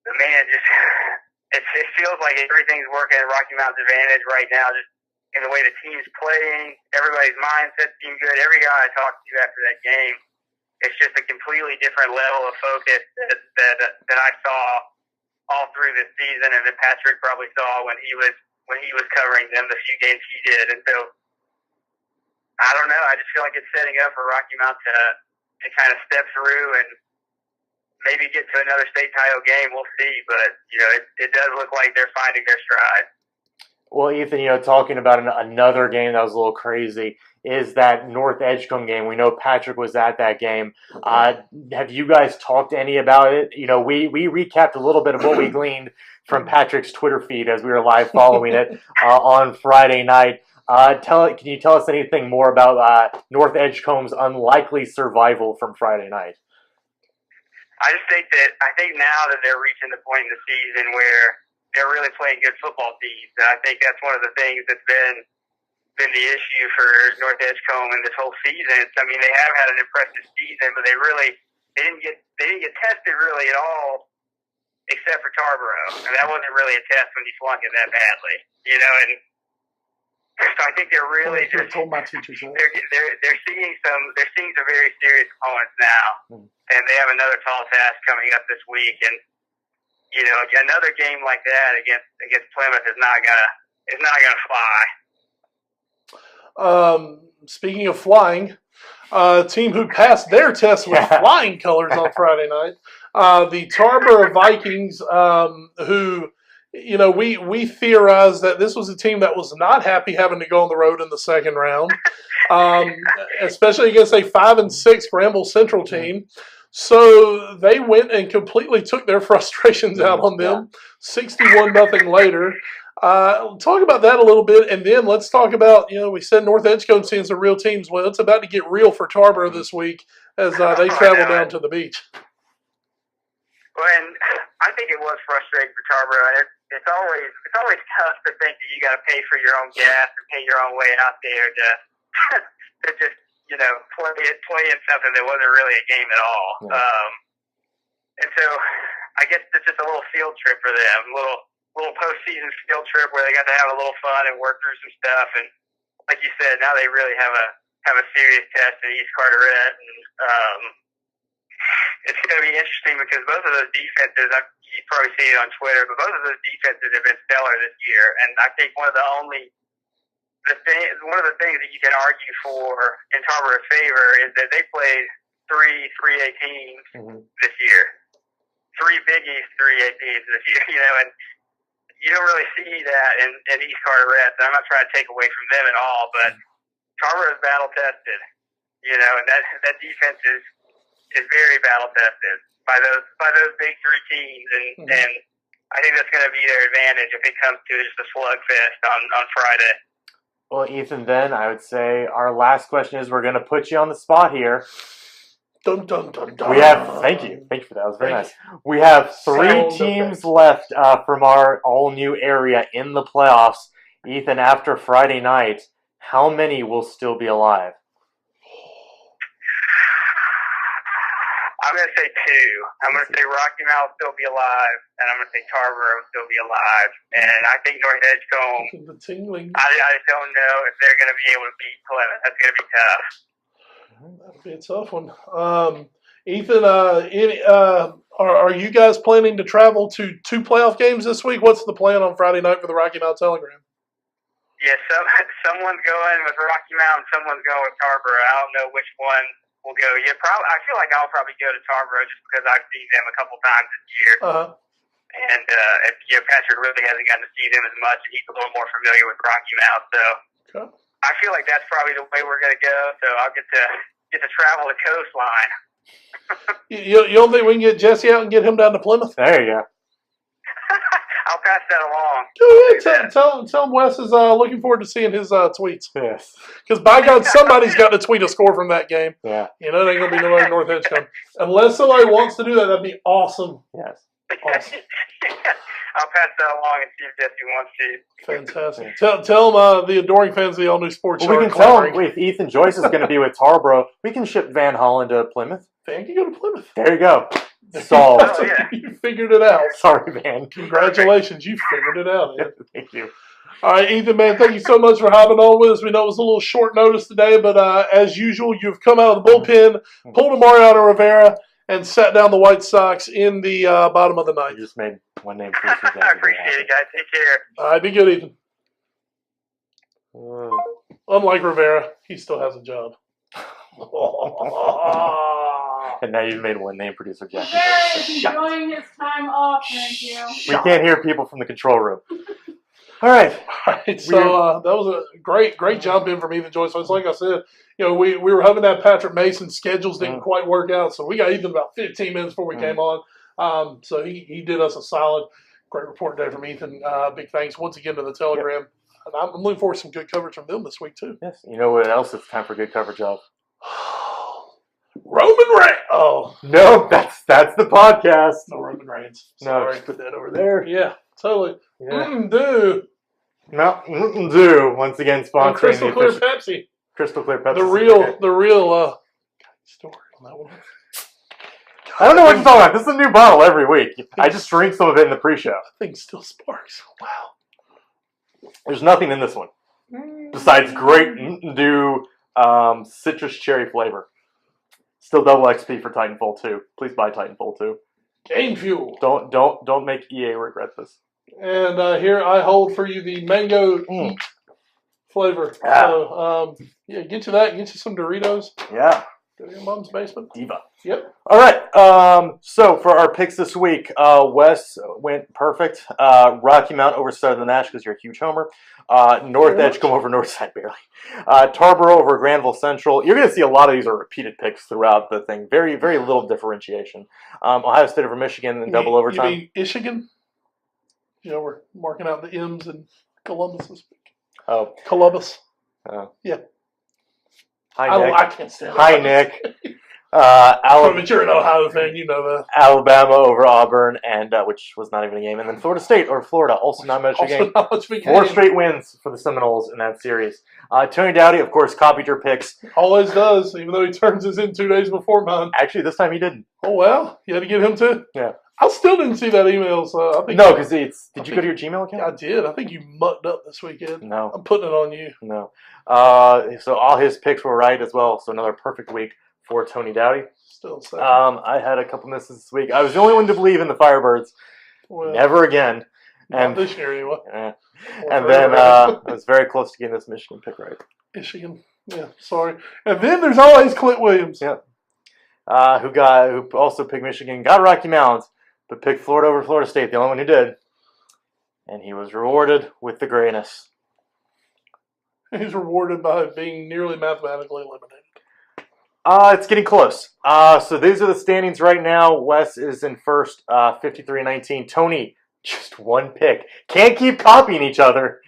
But man, it feels like everything's working in Rocky Mount's advantage right now, just in the way the team's playing. Everybody's mindset seems good. Every guy I talked to after that game, it's just a completely different level of focus that I saw all through this season, and that Patrick probably saw when he was covering them the few games he did. And so, I don't know. I just feel like it's setting up for Rocky Mount to kind of step through and maybe get to another state title game. We'll see, but it does look like they're finding their stride. Well, Ethan, talking about another game that was a little crazy is that North Edgecombe game. We know Patrick was at that game. Have you guys talked to any about it? We recapped a little bit of what we gleaned from Patrick's Twitter feed as we were live following it on Friday night. Can you tell us anything more about North Edgecombe's unlikely survival from Friday night? I think now that they're reaching the point in the season where they're really playing good football teams, and I think that's one of the things that's been the issue for North Edgecombe in this whole season. I mean, they have had an impressive season, but they didn't get tested really at all, except for Tarboro, and that wasn't really a test when you flunk it that badly, And so I think they're really just told my teachers they're seeing some very serious opponents now, and they have another tall task coming up this week, and another game like that against Plymouth is not gonna fly. Speaking of flying, a team who passed their test with flying colors on Friday night, the Tarboro Vikings, who we theorized that this was a team that was not happy having to go on the road in the second round, especially against a 5-6 Granville Central team. So they went and completely took their frustrations out on them, 61-0 later. Talk about that a little bit, and then let's talk about, we said North Edgecombe seeing some real teams. Well, it's about to get real for Tarboro this week as they travel down to the beach. Well, and I think it was frustrating for Tarboro. It's always tough to think that you got to pay for your own gas and pay your own way out there to just play in something that wasn't really a game at all. Yeah. And so I guess it's just a little field trip for them, a little little postseason skill trip where they got to have a little fun and work through some stuff. And like you said, now they really have a serious test in East Carteret. And it's going to be interesting because both of those defenses, you've probably seen it on Twitter, but both of those defenses have been stellar this year. And I think one of the things that you can argue for in Tarborough's favor is that they played three 3A teams this year. Three Big East 3A teams this year, and you don't really see that in East Carteret. And I'm not trying to take away from them at all, but Tarboro is battle tested, and that defense is very battle tested by those big three teams, and I think that's going to be their advantage if it comes to just a slugfest on Friday. Well, Ethan, then I would say our last question is we're going to put you on the spot here. Dun, dun, dun, dun. We have, thank you for that. That was very nice. We have three teams left from our all-new area in the playoffs. Ethan, after Friday night, how many will still be alive? I'm going to say two. I'm going to say Rocky Mount will still be alive, and I'm going to say Tarboro will still be alive. And I think North Edgecombe, The tingling. I don't know if they're going to be able to beat Clement. That's going to be tough. That'll be a tough one. Ethan, are you guys planning to travel to 2 playoff games this week? What's the plan on Friday night for the Rocky Mount Telegram? Yeah, someone's going with Rocky Mount, someone's going with Tarboro. I don't know which one will go. Yeah, I feel like I'll probably go to Tarboro just because I've seen them a couple times this year. And Patrick really hasn't gotten to see them as much, and he's a little more familiar with Rocky Mount. So I feel like that's probably the way we're going to go. So I'll get to travel the coastline. You don't think we can get Jesse out and get him down to Plymouth? There you go. I'll pass that along. Go ahead. Tell him Wes is looking forward to seeing his tweets. Yes. Because by God, somebody's got to tweet a score from that game. Yeah. It ain't going to be nobody in North Edgecombe. Unless somebody wants to do that, that'd be awesome. Yes. Awesome. I'll pass that along and see if Jesse wants to. Fantastic. Tell them the adoring fans of the All New Sports Show. We can tell them if Ethan Joyce is going to be with Tarboro, we can ship Van Hollen to Plymouth. Van can go to Plymouth. There you go. Solved. Oh, yeah. You figured it out. Sorry, Van. Congratulations. You figured it out. Man. Thank you. All right, Ethan, man, thank you so much for hopping on with us. We know it was a little short notice today, but as usual, you've come out of the bullpen, pulled a Mariano Rivera, and sat down the White Sox in the bottom of the ninth. You just made one name. I appreciate it, guys. Take care. All right, be good, Ethan. Unlike Rivera, he still has a job. And now you've made one name producer Jackie. Yes, enjoying his time off, thank you. We can't hear people from the control room. All right. So that was a great jump in from Ethan Joyce. So it's like I said, we were hoping that Patrick Mason schedules didn't quite work out. So we got Ethan about 15 minutes before we came on. So he did us a solid. Great report today from Ethan. Big thanks once again to the Telegram. Yep. And I'm looking forward to some good coverage from them this week too. Yes. You know what else it's time for good coverage of? Roman Reigns. Oh no, that's the podcast. No Roman Reigns. Sorry, put that over there. Yeah, totally. Yeah. Do. No, do. Once again, sponsoring Crystal Clear Pepsi. Crystal Clear Pepsi. The real story on that one. I don't know what you're talking about. This is a new bottle every week. I just drink some of it in the pre-show. That thing still sparks. Wow. There's nothing in this one besides great new citrus cherry flavor. Still double XP for Titanfall 2. Please buy Titanfall 2. Game fuel. Don't make EA regret this. And here I hold for you the mango flavor. So get you that. Get you some Doritos. Yeah. Go to your mom's basement. Diva. Yep. All right. So for our picks this week, Wes went perfect. Rocky Mount over Southern Nash because you're a huge homer. North Edgecombe over Northside barely. Tarboro over Granville Central. You're going to see a lot of these are repeated picks throughout the thing. Very, very little differentiation. Ohio State over Michigan in double overtime. You mean Michigan? We're marking out the M's in Columbus this week. Oh. Columbus. Oh. Yeah. Hi, Nick. I can't stand it. Hi, Nick. But you're an Ohio fan, you know that. Alabama over Auburn, and which was not even a game. And then Florida State over Florida, also not much of a game. 4 straight wins for the Seminoles in that series. Tony Dowdy, of course, copied your picks. Always does, even though he turns his in 2 days before mine. Actually, this time he didn't. Oh, well. You had to get him too? Yeah. I still didn't see that email. So I think no, because did you go to your Gmail account? I did. I think you mucked up this weekend. No. I'm putting it on you. No. So all his picks were right as well. So another perfect week for Tony Dowdy. Still second. I had a couple misses this week. I was the only one to believe in the Firebirds. Well, never again. And this year anyway. And then I was very close to getting this Michigan pick right. Michigan. Yeah, sorry. And then there's always Clint Williams. Yep. Who also picked Michigan, got Rocky Mountains, but picked Florida over Florida State, the only one who did. And he was rewarded with the grayness. He's rewarded by being nearly mathematically eliminated. It's getting close. So these are the standings right now. Wes is in first, 53-19. Tony, just one pick. Can't keep copying each other.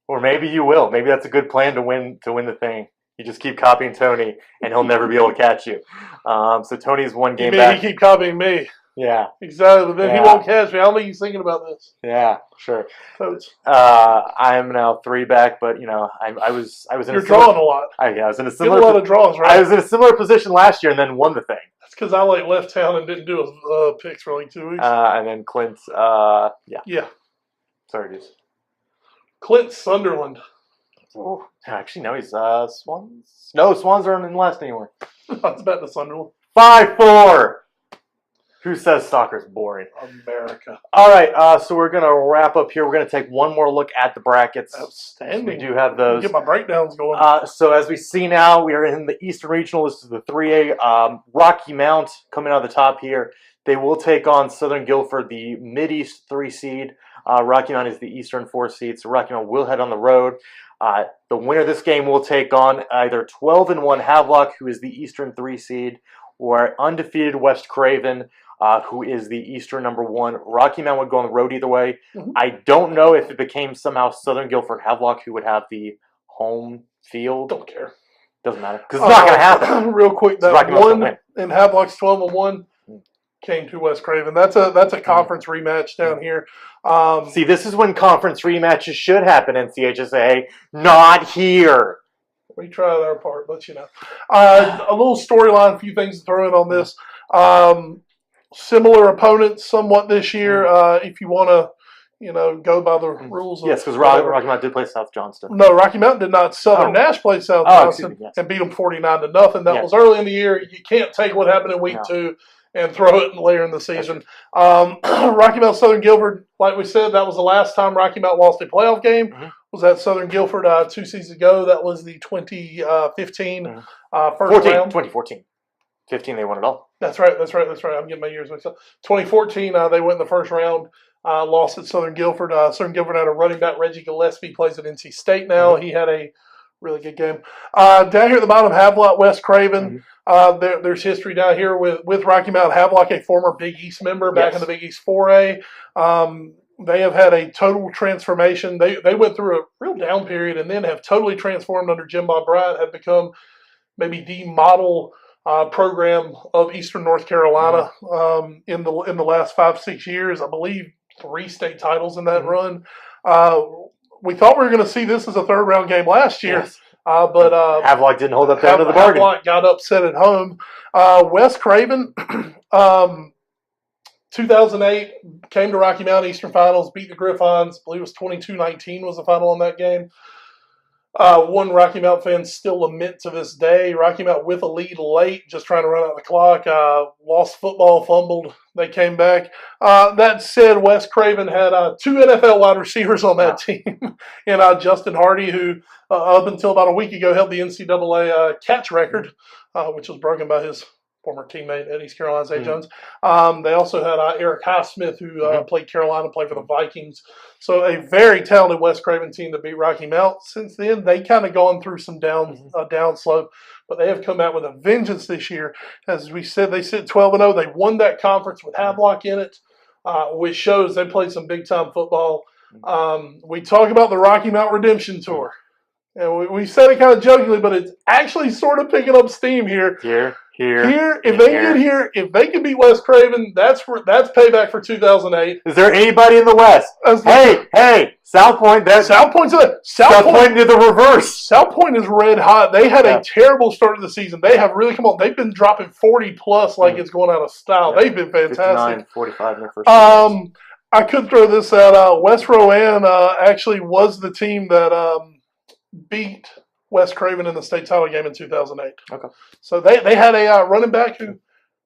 Or maybe you will. Maybe that's a good plan to win the thing. You just keep copying Tony, and he'll never be able to catch you. So Tony's one game back. You keep copying me. Yeah. Exactly. But then he won't catch me. I don't think he's thinking about this. Yeah, sure. Coach. I am now 3 back, but I was in. You're drawing a lot. I was in a similar. Get a lot of draws, right? I was in a similar position last year, and then won the thing. That's because I left town and didn't do a picks for 2 weeks. And then Clint's. Yeah. Yeah. Sorry, dude. Clint Sunderland. Oh, actually, no, he's Swans. No, Swans aren't in last anymore. I was betting the Sunderland. 5-4. Who says soccer's boring? America. All right, so we're going to wrap up here. We're going to take one more look at the brackets. Outstanding. We do have those. Get my breakdowns going. So as we see now, we are in the Eastern Regional. This is the 3A. Rocky Mount coming out of the top here. They will take on Southern Guilford, the Mid-East 3 seed. Rocky Mount is the Eastern 4 seed, so Rocky Mount will head on the road. The winner of this game will take on either 12-1 Havelock, who is the Eastern 3 seed, or undefeated West Craven, who is the Eastern number 1. Rocky Mount would go on the road either way. Mm-hmm. I don't know if it became somehow Southern Guilford Havelock who would have the home field. Don't care. Doesn't matter. Because it's not going to happen. Real quick, that one in Havelock's 12-1 came to West Craven. That's a conference rematch down here. See, this is when conference rematches should happen, NCHSA. Not here. We tried our part, but a little storyline, a few things to throw in on this. Similar opponents somewhat this year. If you want to, go by the rules. Yes, because Rocky Mount did play South Johnston. No, Rocky Mountain did not. Southern Nash played South Johnston and beat them 49-0. That was early in the year. You can't take what happened in week 2 and throw it later in the season. Rocky Mount Southern Guilford, like we said, that was the last time Rocky Mount lost a playoff game. Mm-hmm. Was at Southern Guilford 2 seasons ago. That was the 2015 first round. 2014. 15, they won it all. That's right. I'm getting my years mixed up. 2014, they went in the first round, lost at Southern Guilford. Southern Guilford had a running back, Reggie Gillespie, plays at NC State now. Mm-hmm. He had a really good game. Down here at the bottom, Havelock, West Craven. Mm-hmm. There's history down here with Rocky Mount. Havelock, a former Big East member back in the Big East 4A. They have had a total transformation. They went through a real down period and then have totally transformed under Jim Bob Bryant, have become maybe the model program of Eastern North Carolina in the last 5-6 years. I believe 3 state titles in that run. We thought we were going to see this as a third round game last year. Yes. But Havelock didn't hold up to the bargain. Havelock got upset at home. West Craven, 2008, came to Rocky Mount Eastern Finals, beat the Griffons. I believe it was 22-19 was the final on that game. One Rocky Mount fan still lament to this day. Rocky Mount with a lead late, just trying to run out the clock. Lost football, fumbled. They came back. That said, West Craven had 2 NFL wide receivers on that team. And Justin Hardy, who up until about a week ago held the NCAA catch record, which was broken by his former teammate at East Carolina, Zay Jones. They also had Eric Highsmith, who played Carolina, played for the Vikings. So a very talented West Craven team that beat Rocky Mount. Since then, they kind of gone through some down slope, but they have come out with a vengeance this year. As we said, they sit 12-0. They won that conference with Havelock in it, which shows they played some big-time football. We talk about the Rocky Mount Redemption Tour. And we said it kind of jokingly, but it's actually sort of picking up steam here. If they can beat West Craven, that's payback for 2008. Is there anybody in the West? Hey, South Point. South Point did the reverse. South Point is red hot. They had a terrible start to the season. They have really come on. They've been dropping 40 plus like it's going out of style. They've been fantastic. 59-45 in their first games. I could throw this out. West Rowan actually was the team that beat West Craven in the state title game in 2008. Okay. So they had a running back who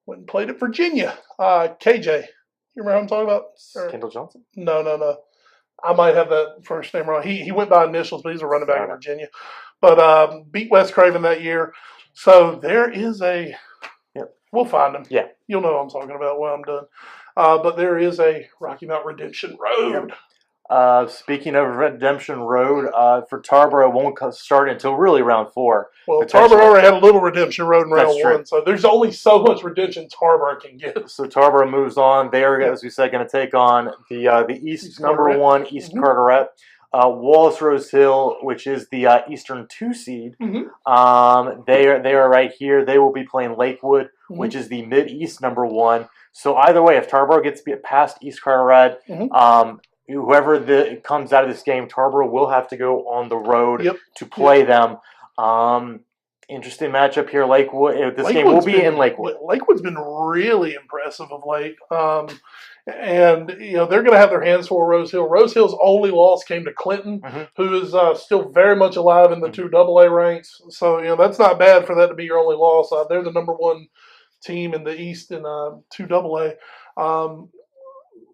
went and played at Virginia. KJ. You remember who I'm talking about? Kendall Johnson? No. I might have that first name wrong. He went by initials, but he's a running back in Virginia. But beat West Craven that year. So there is a we'll find him. Yeah. You'll know what I'm talking about when I'm done. But there is a Rocky Mount Redemption Road. Speaking of Redemption Road, for Tarboro, it won't start until really round 4. Well, Tarboro already had a little Redemption Road in round 1, so there's only so much redemption Tarboro can get. So Tarboro moves on. They are, as we said, going to take on the East number 1, East Carteret. Wallace Rose Hill, which is the Eastern 2 seed. They are right here. They will be playing Lakewood, which is the Mid-East number 1. So either way, if Tarboro gets past East Carteret, whoever comes out of this game, Tarboro will have to go on the road to play them. Interesting matchup here. Lakewood. This game will be in Lakewood. Lakewood's been really impressive of late. And, they're going to have their hands full Rose Hill. Rose Hill's only loss came to Clinton, who is still very much alive in the 2AA ranks. So, that's not bad for that to be your only loss. They're the number 1 team in the East in 2AA.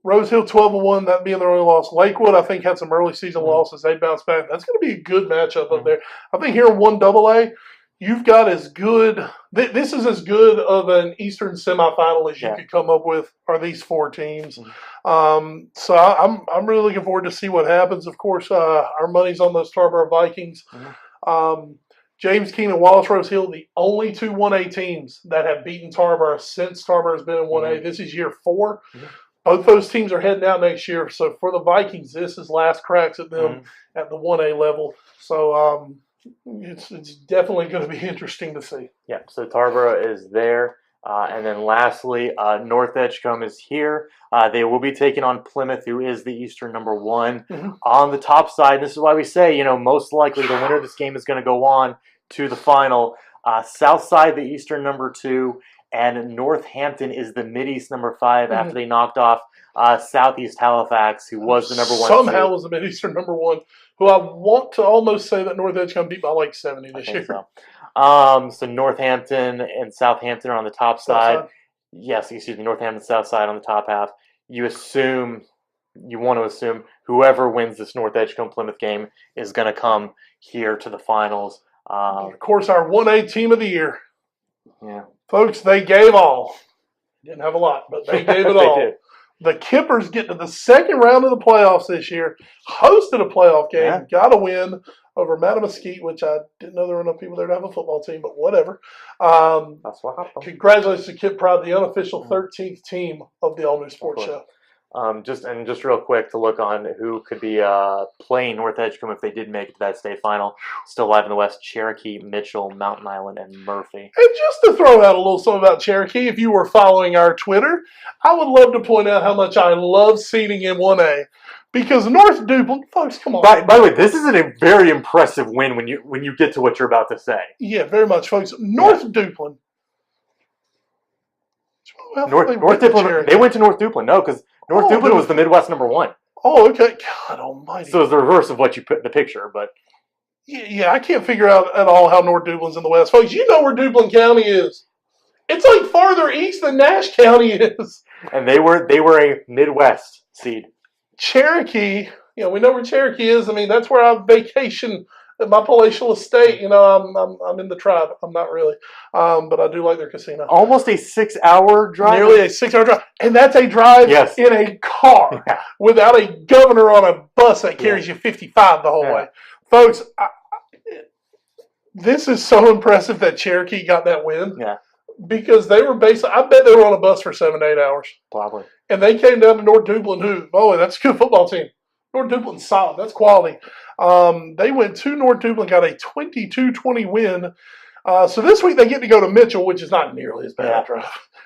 Rose Hill 12-1, that being their only loss. Lakewood, I think, had some early season losses. They bounced back. That's going to be a good matchup up there. I think here in 1AA, you've got as good – this is as good of an Eastern semifinal as you could come up with are these 4 teams. So I'm really looking forward to see what happens. Of course, our money's on those Tarboro Vikings. James Keene and Wallace Rose Hill, the only 2 1A teams that have beaten Tarboro since Tarboro's been in 1A. This is year 4. Both those teams are heading out next year. So for the Vikings, this is last cracks at them at the 1A level. So it's definitely going to be interesting to see. Yeah, so Tarboro is there. And then lastly, North Edgecombe is here. They will be taking on Plymouth, who is the Eastern number 1. On the top side, this is why we say, most likely the winner of this game is going to go on to the final. South side, the Eastern number 2. And Northampton is the Mid-East number 5 after they knocked off Southeast Halifax, who was the number 1 Somehow seed. was the Mid-Eastern number 1, who I want to almost say that North Edgecombe beat by like 70 this year. So Northampton and Southampton are on the top side. Yes, excuse me, Northampton South side on the top half. You want to assume whoever wins this North Edgecombe Plymouth game is going to come here to the finals. Of course, our 1A team of the year. Yeah. Folks, they gave all. Didn't have a lot, but they gave it all. Did. The Kippers get to the second round of the playoffs this year, hosted a playoff game, got a win over Mattamuskeet, which I didn't know there were enough people there to have a football team, but whatever. That's what happened. Congratulations to Kip Pride, the unofficial 13th team of the All New Sports Show. Just real quick to look on who could be playing North Edgecombe if they did make it to that state final. Still alive in the West: Cherokee, Mitchell, Mountain Island, and Murphy. And just to throw out a little something about Cherokee, if you were following our Twitter, I would love to point out how much I love seeding in 1A. Because North Duplin, folks, come on. By the way, this is a very impressive win when you get to what you're about to say. Yeah, very much, folks. North Duplin. North Duplin. They went to North Duplin. No, because North Duplin was the Midwest number 1. Oh, okay. God almighty. So it's the reverse of what you put in the picture, but yeah, I can't figure out at all how North Duplin's in the West, folks. You know where Duplin County is. It's like farther east than Nash County is. And they were a Midwest seed. Cherokee, we know where Cherokee is. I mean, that's where I vacation at my palatial estate. I'm in the tribe. I'm not really, but I do like their casino. Almost a 6-hour drive. Nearly a 6-hour drive, and that's a drive in a car without a governor on a bus that carries you 55 the whole way, folks. This is so impressive that Cherokee got that win. Yeah. Because they were I bet they were on a bus for 7 to 8 hours. Probably. And they came down to North Duplin, that's a good football team. North Duplin's solid. That's quality. They went to North Duplin, got a 22-20 win. So this week they get to go to Mitchell, which is not nearly as bad a drive.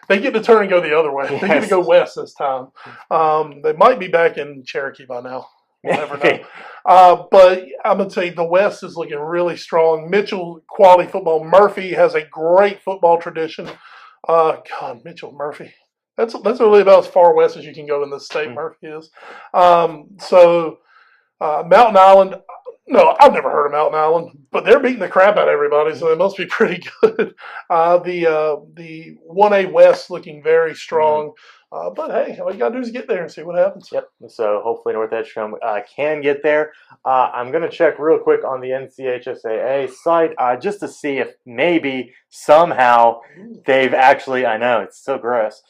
They get to turn and go the other way. They get to go west this time. They might be back in Cherokee by now. We'll never know. But I'm going to say the West is looking really strong. Mitchell, quality football. Murphy has a great football tradition. God, Mitchell, Murphy. That's really about as far west as you can go in this state, Murphy is. So Mountain Island, no, I've never heard of Mountain Island, but they're beating the crap out of everybody, so they must be pretty good. The 1A West looking very strong. But hey, all you got to do is get there and see what happens. Yep. So hopefully North Edgecombe can get there. I'm going to check real quick on the NCHSAA site just to see if maybe somehow they've actually, I know, it's so gross.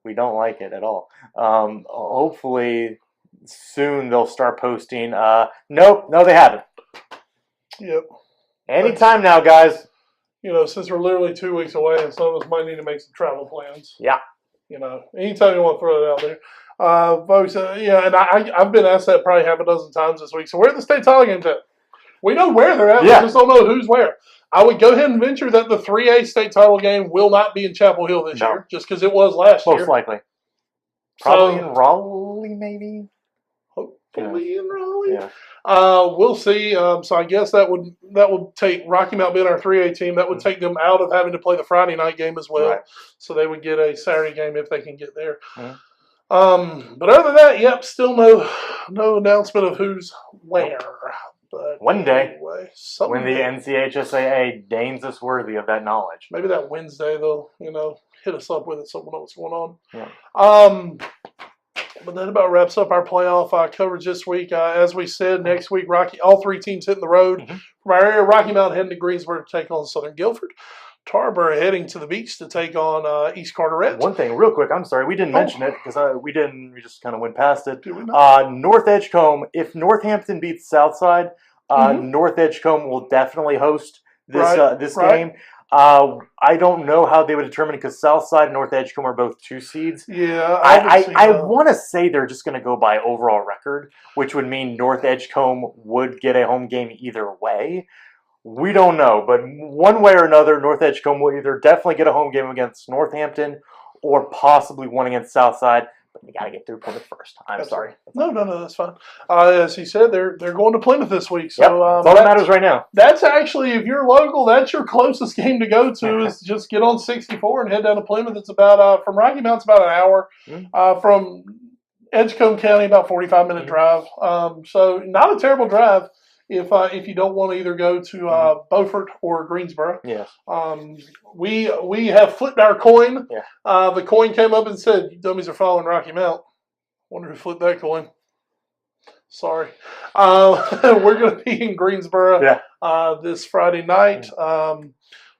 We don't like it at all. Hopefully soon they'll start posting. No, they haven't. Yep. Anytime now, guys. Since we're literally 2 weeks away, and some of us might need to make some travel plans. Yeah. Anytime you want to throw it out there. Folks, and I've been asked that probably half a dozen times this week. So where are the state title games at? We know where they're at. Yeah. We just don't know who's where. I would go ahead and venture that the 3A state title game will not be in Chapel Hill this year, just because it was last year. Most likely. Probably in Raleigh, maybe? Hopefully in Raleigh. Yeah. We'll see. So I guess that would take Rocky Mount being our 3A team. That would take them out of having to play the Friday night game as well. Right. So they would get a Saturday game if they can get there. But other than that, still no announcement of who's where. But one day, anyway, when the NCHSAA deigns us worthy of that knowledge. Maybe that Wednesday they'll hit us up with it so we'll know what's going on. Yeah. But that about wraps up our playoff coverage this week. As we said, next week, all three teams hitting the road. From our area, Rocky Mount heading to Greensboro to take on Southern Guilford. Tarboro heading to the beach to take on East Carteret. One thing, real quick, I'm sorry, we didn't mention it because we just kind of went past it. North Edgecombe, if Northampton beats Southside, North Edgecombe will definitely host this game. I don't know how they would determine it because Southside and North Edgecombe are both 2 seeds. Yeah, I want to say they're just going to go by overall record, which would mean North Edgecombe would get a home game either way. We don't know, but one way or another, North Edgecombe will either definitely get a home game against Northampton or possibly one against Southside. But we got to get through Plymouth first. I'm sorry. No, that's fine. As he said, they're going to Plymouth this week. So that's all that matters right now. That's actually, if you're local, that's your closest game to go to is just get on 64 and head down to Plymouth. It's about, from Rocky Mount, it's about an hour. From Edgecombe County, about 45-minute drive. So not a terrible drive. If you don't want to either go to Beaufort or Greensboro. Yes. We have flipped our coin. Yeah. The coin came up and said, "You dummies are following Rocky Mount." Wonder who flipped that coin. Sorry. We're going to be in Greensboro this Friday night.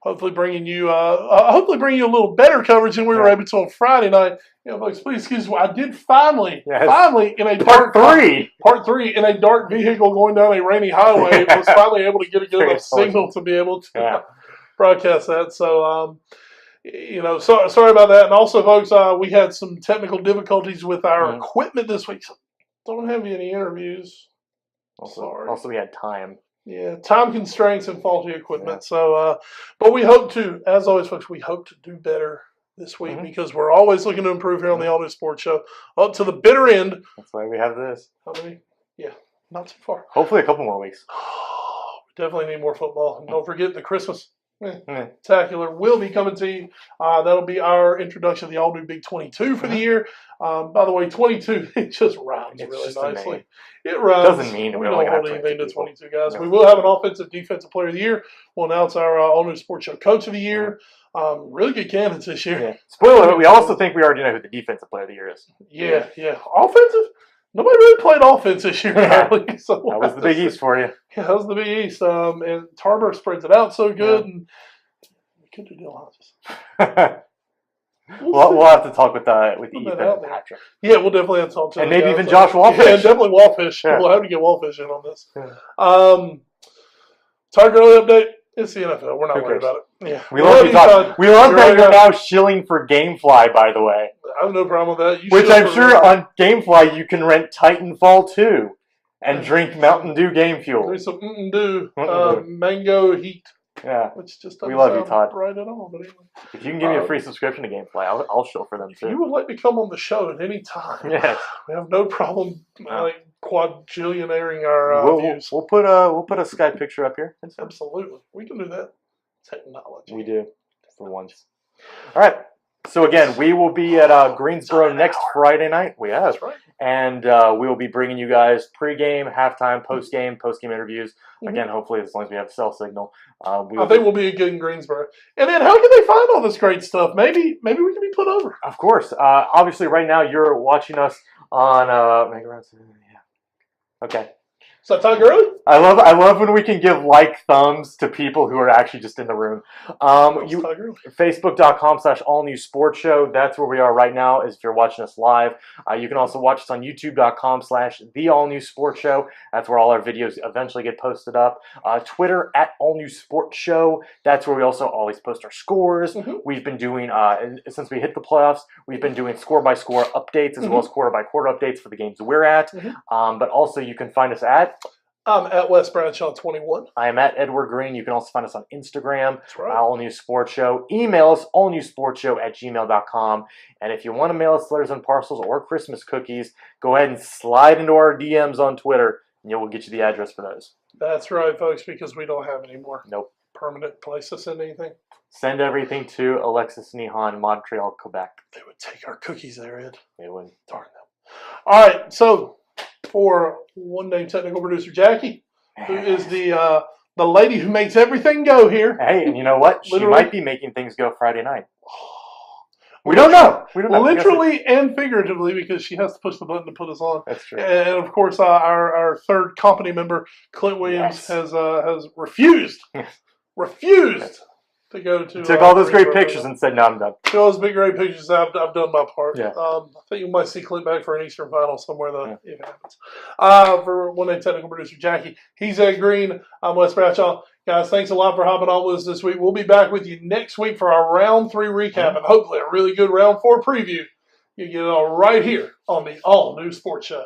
Hopefully bringing you a little better coverage than we were able to on Friday night. Folks, please excuse me. I did finally in a part three in a dark vehicle going down a rainy highway, was finally able to get a good enough signal to be able to broadcast that. So, sorry about that. And also, folks, we had some technical difficulties with our equipment this week. So don't have any interviews. Sorry. Also, we had time. Yeah, time constraints and faulty equipment. Yeah. So, but we hope to, as always, folks, we hope to do better this week because we're always looking to improve here on the All New Sports Show up to the bitter end. That's why we have this. How many? Yeah, not too far. Hopefully a couple more weeks. We definitely need more football. And don't forget the Christmas spectacular will be coming to you. That'll be our introduction to the All New Big 22 for the year. By the way, 22, it just rhymes really nicely. It rhymes. Doesn't mean we don't hold anything to 22 guys. No. We will have an offensive defensive player of the year. We'll announce our All New Sports Show coach of the year. Really good candidates this year. Yeah. Spoiler alert, we also think we already know who the defensive player of the year is. Yeah. Offensive? Nobody really played offense this year. So that was the Big East for you. Yeah, that was the Big East. And Tarboro spreads it out so good. And we could do Dale Hodges. We'll have to talk with Ethan and Patrick. Yeah, we'll definitely have to talk to and maybe even Josh Wallfish. Yeah, definitely Wallfish. Yeah. We'll have to get Wallfish in on this. Yeah. Tiger early update. It's the NFL. We're not worried about it. Yeah. We love that you're now shilling for GameFly, by the way. I have no problem with that. Which I'm sure on GameFly you can rent Titanfall 2 and drink Mountain Dew Game Fuel. There's some Mountain Dew. Mango Heat. Yeah. Which just We doesn't love you, sound Todd. right at all. But anyway. If you can give me a free subscription to GameFly, I'll show for them If too. you would like to come on the show at any time, Yes. we have no problem quadrillionaires our views. We'll put a Skype picture up here. Absolutely. We can do that. Technology. We do, for once. All right. So again, we will be at Greensboro next Friday night. We have. That's right. And we will be bringing you guys pregame, halftime, postgame interviews. Again, hopefully, as long as we have cell signal. I think we'll be good in Greensboro. And then how can they find all this great stuff? Maybe we can be put over. Of course. Obviously, right now, you're watching us on... Okay. Is that Todd Gurley? I love when we can give thumbs to people who are actually just in the room. Facebook.com/allnewsportshow. That's where we are right now, is if you're watching us live. You can also watch us on youtube.com/theallnewsportshow. That's where all our videos eventually get posted up. Twitter @allnewsportshow. That's where we also always post our scores. We've been doing, since we hit the playoffs, we've been doing score-by-score updates as well as quarter-by-quarter updates for the games we're at. But also you can find us at... I'm at Wes Bradshaw 21. I am at Edward Green. You can also find us on Instagram. That's right. All News Sports Show. Email us, allnewsportshow@gmail.com. And if you want to mail us letters and parcels or Christmas cookies, go ahead and slide into our DMs on Twitter, and we'll get you the address for those. That's right, folks, because we don't have any more permanent place to send anything. Send everything to Alexis Nihan, Montreal, Quebec. They would take our cookies there, Ed. They would. Darn them. All right, so... for one-name technical producer Jackie, who is the lady who makes everything go here. Hey, and you know what? She might be making things go Friday night. We don't know. Literally and figuratively, because she has to push the button to put us on. That's true. And of course, our third company member, Clint Williams, has refused to go to. Took all those great pictures and said, "No, I'm done." Took all those big great pictures. I've done my part. Yeah. I think you might see Clint back for an Eastern final somewhere though, if it happens. For one-name technical producer Jackie, he's Ed Green. I'm Wes Bradshaw. Guys, thanks a lot for hopping on with us this week. We'll be back with you next week for our round 3 recap and hopefully a really good round 4 preview. You get it all right here on the All New Sports Show.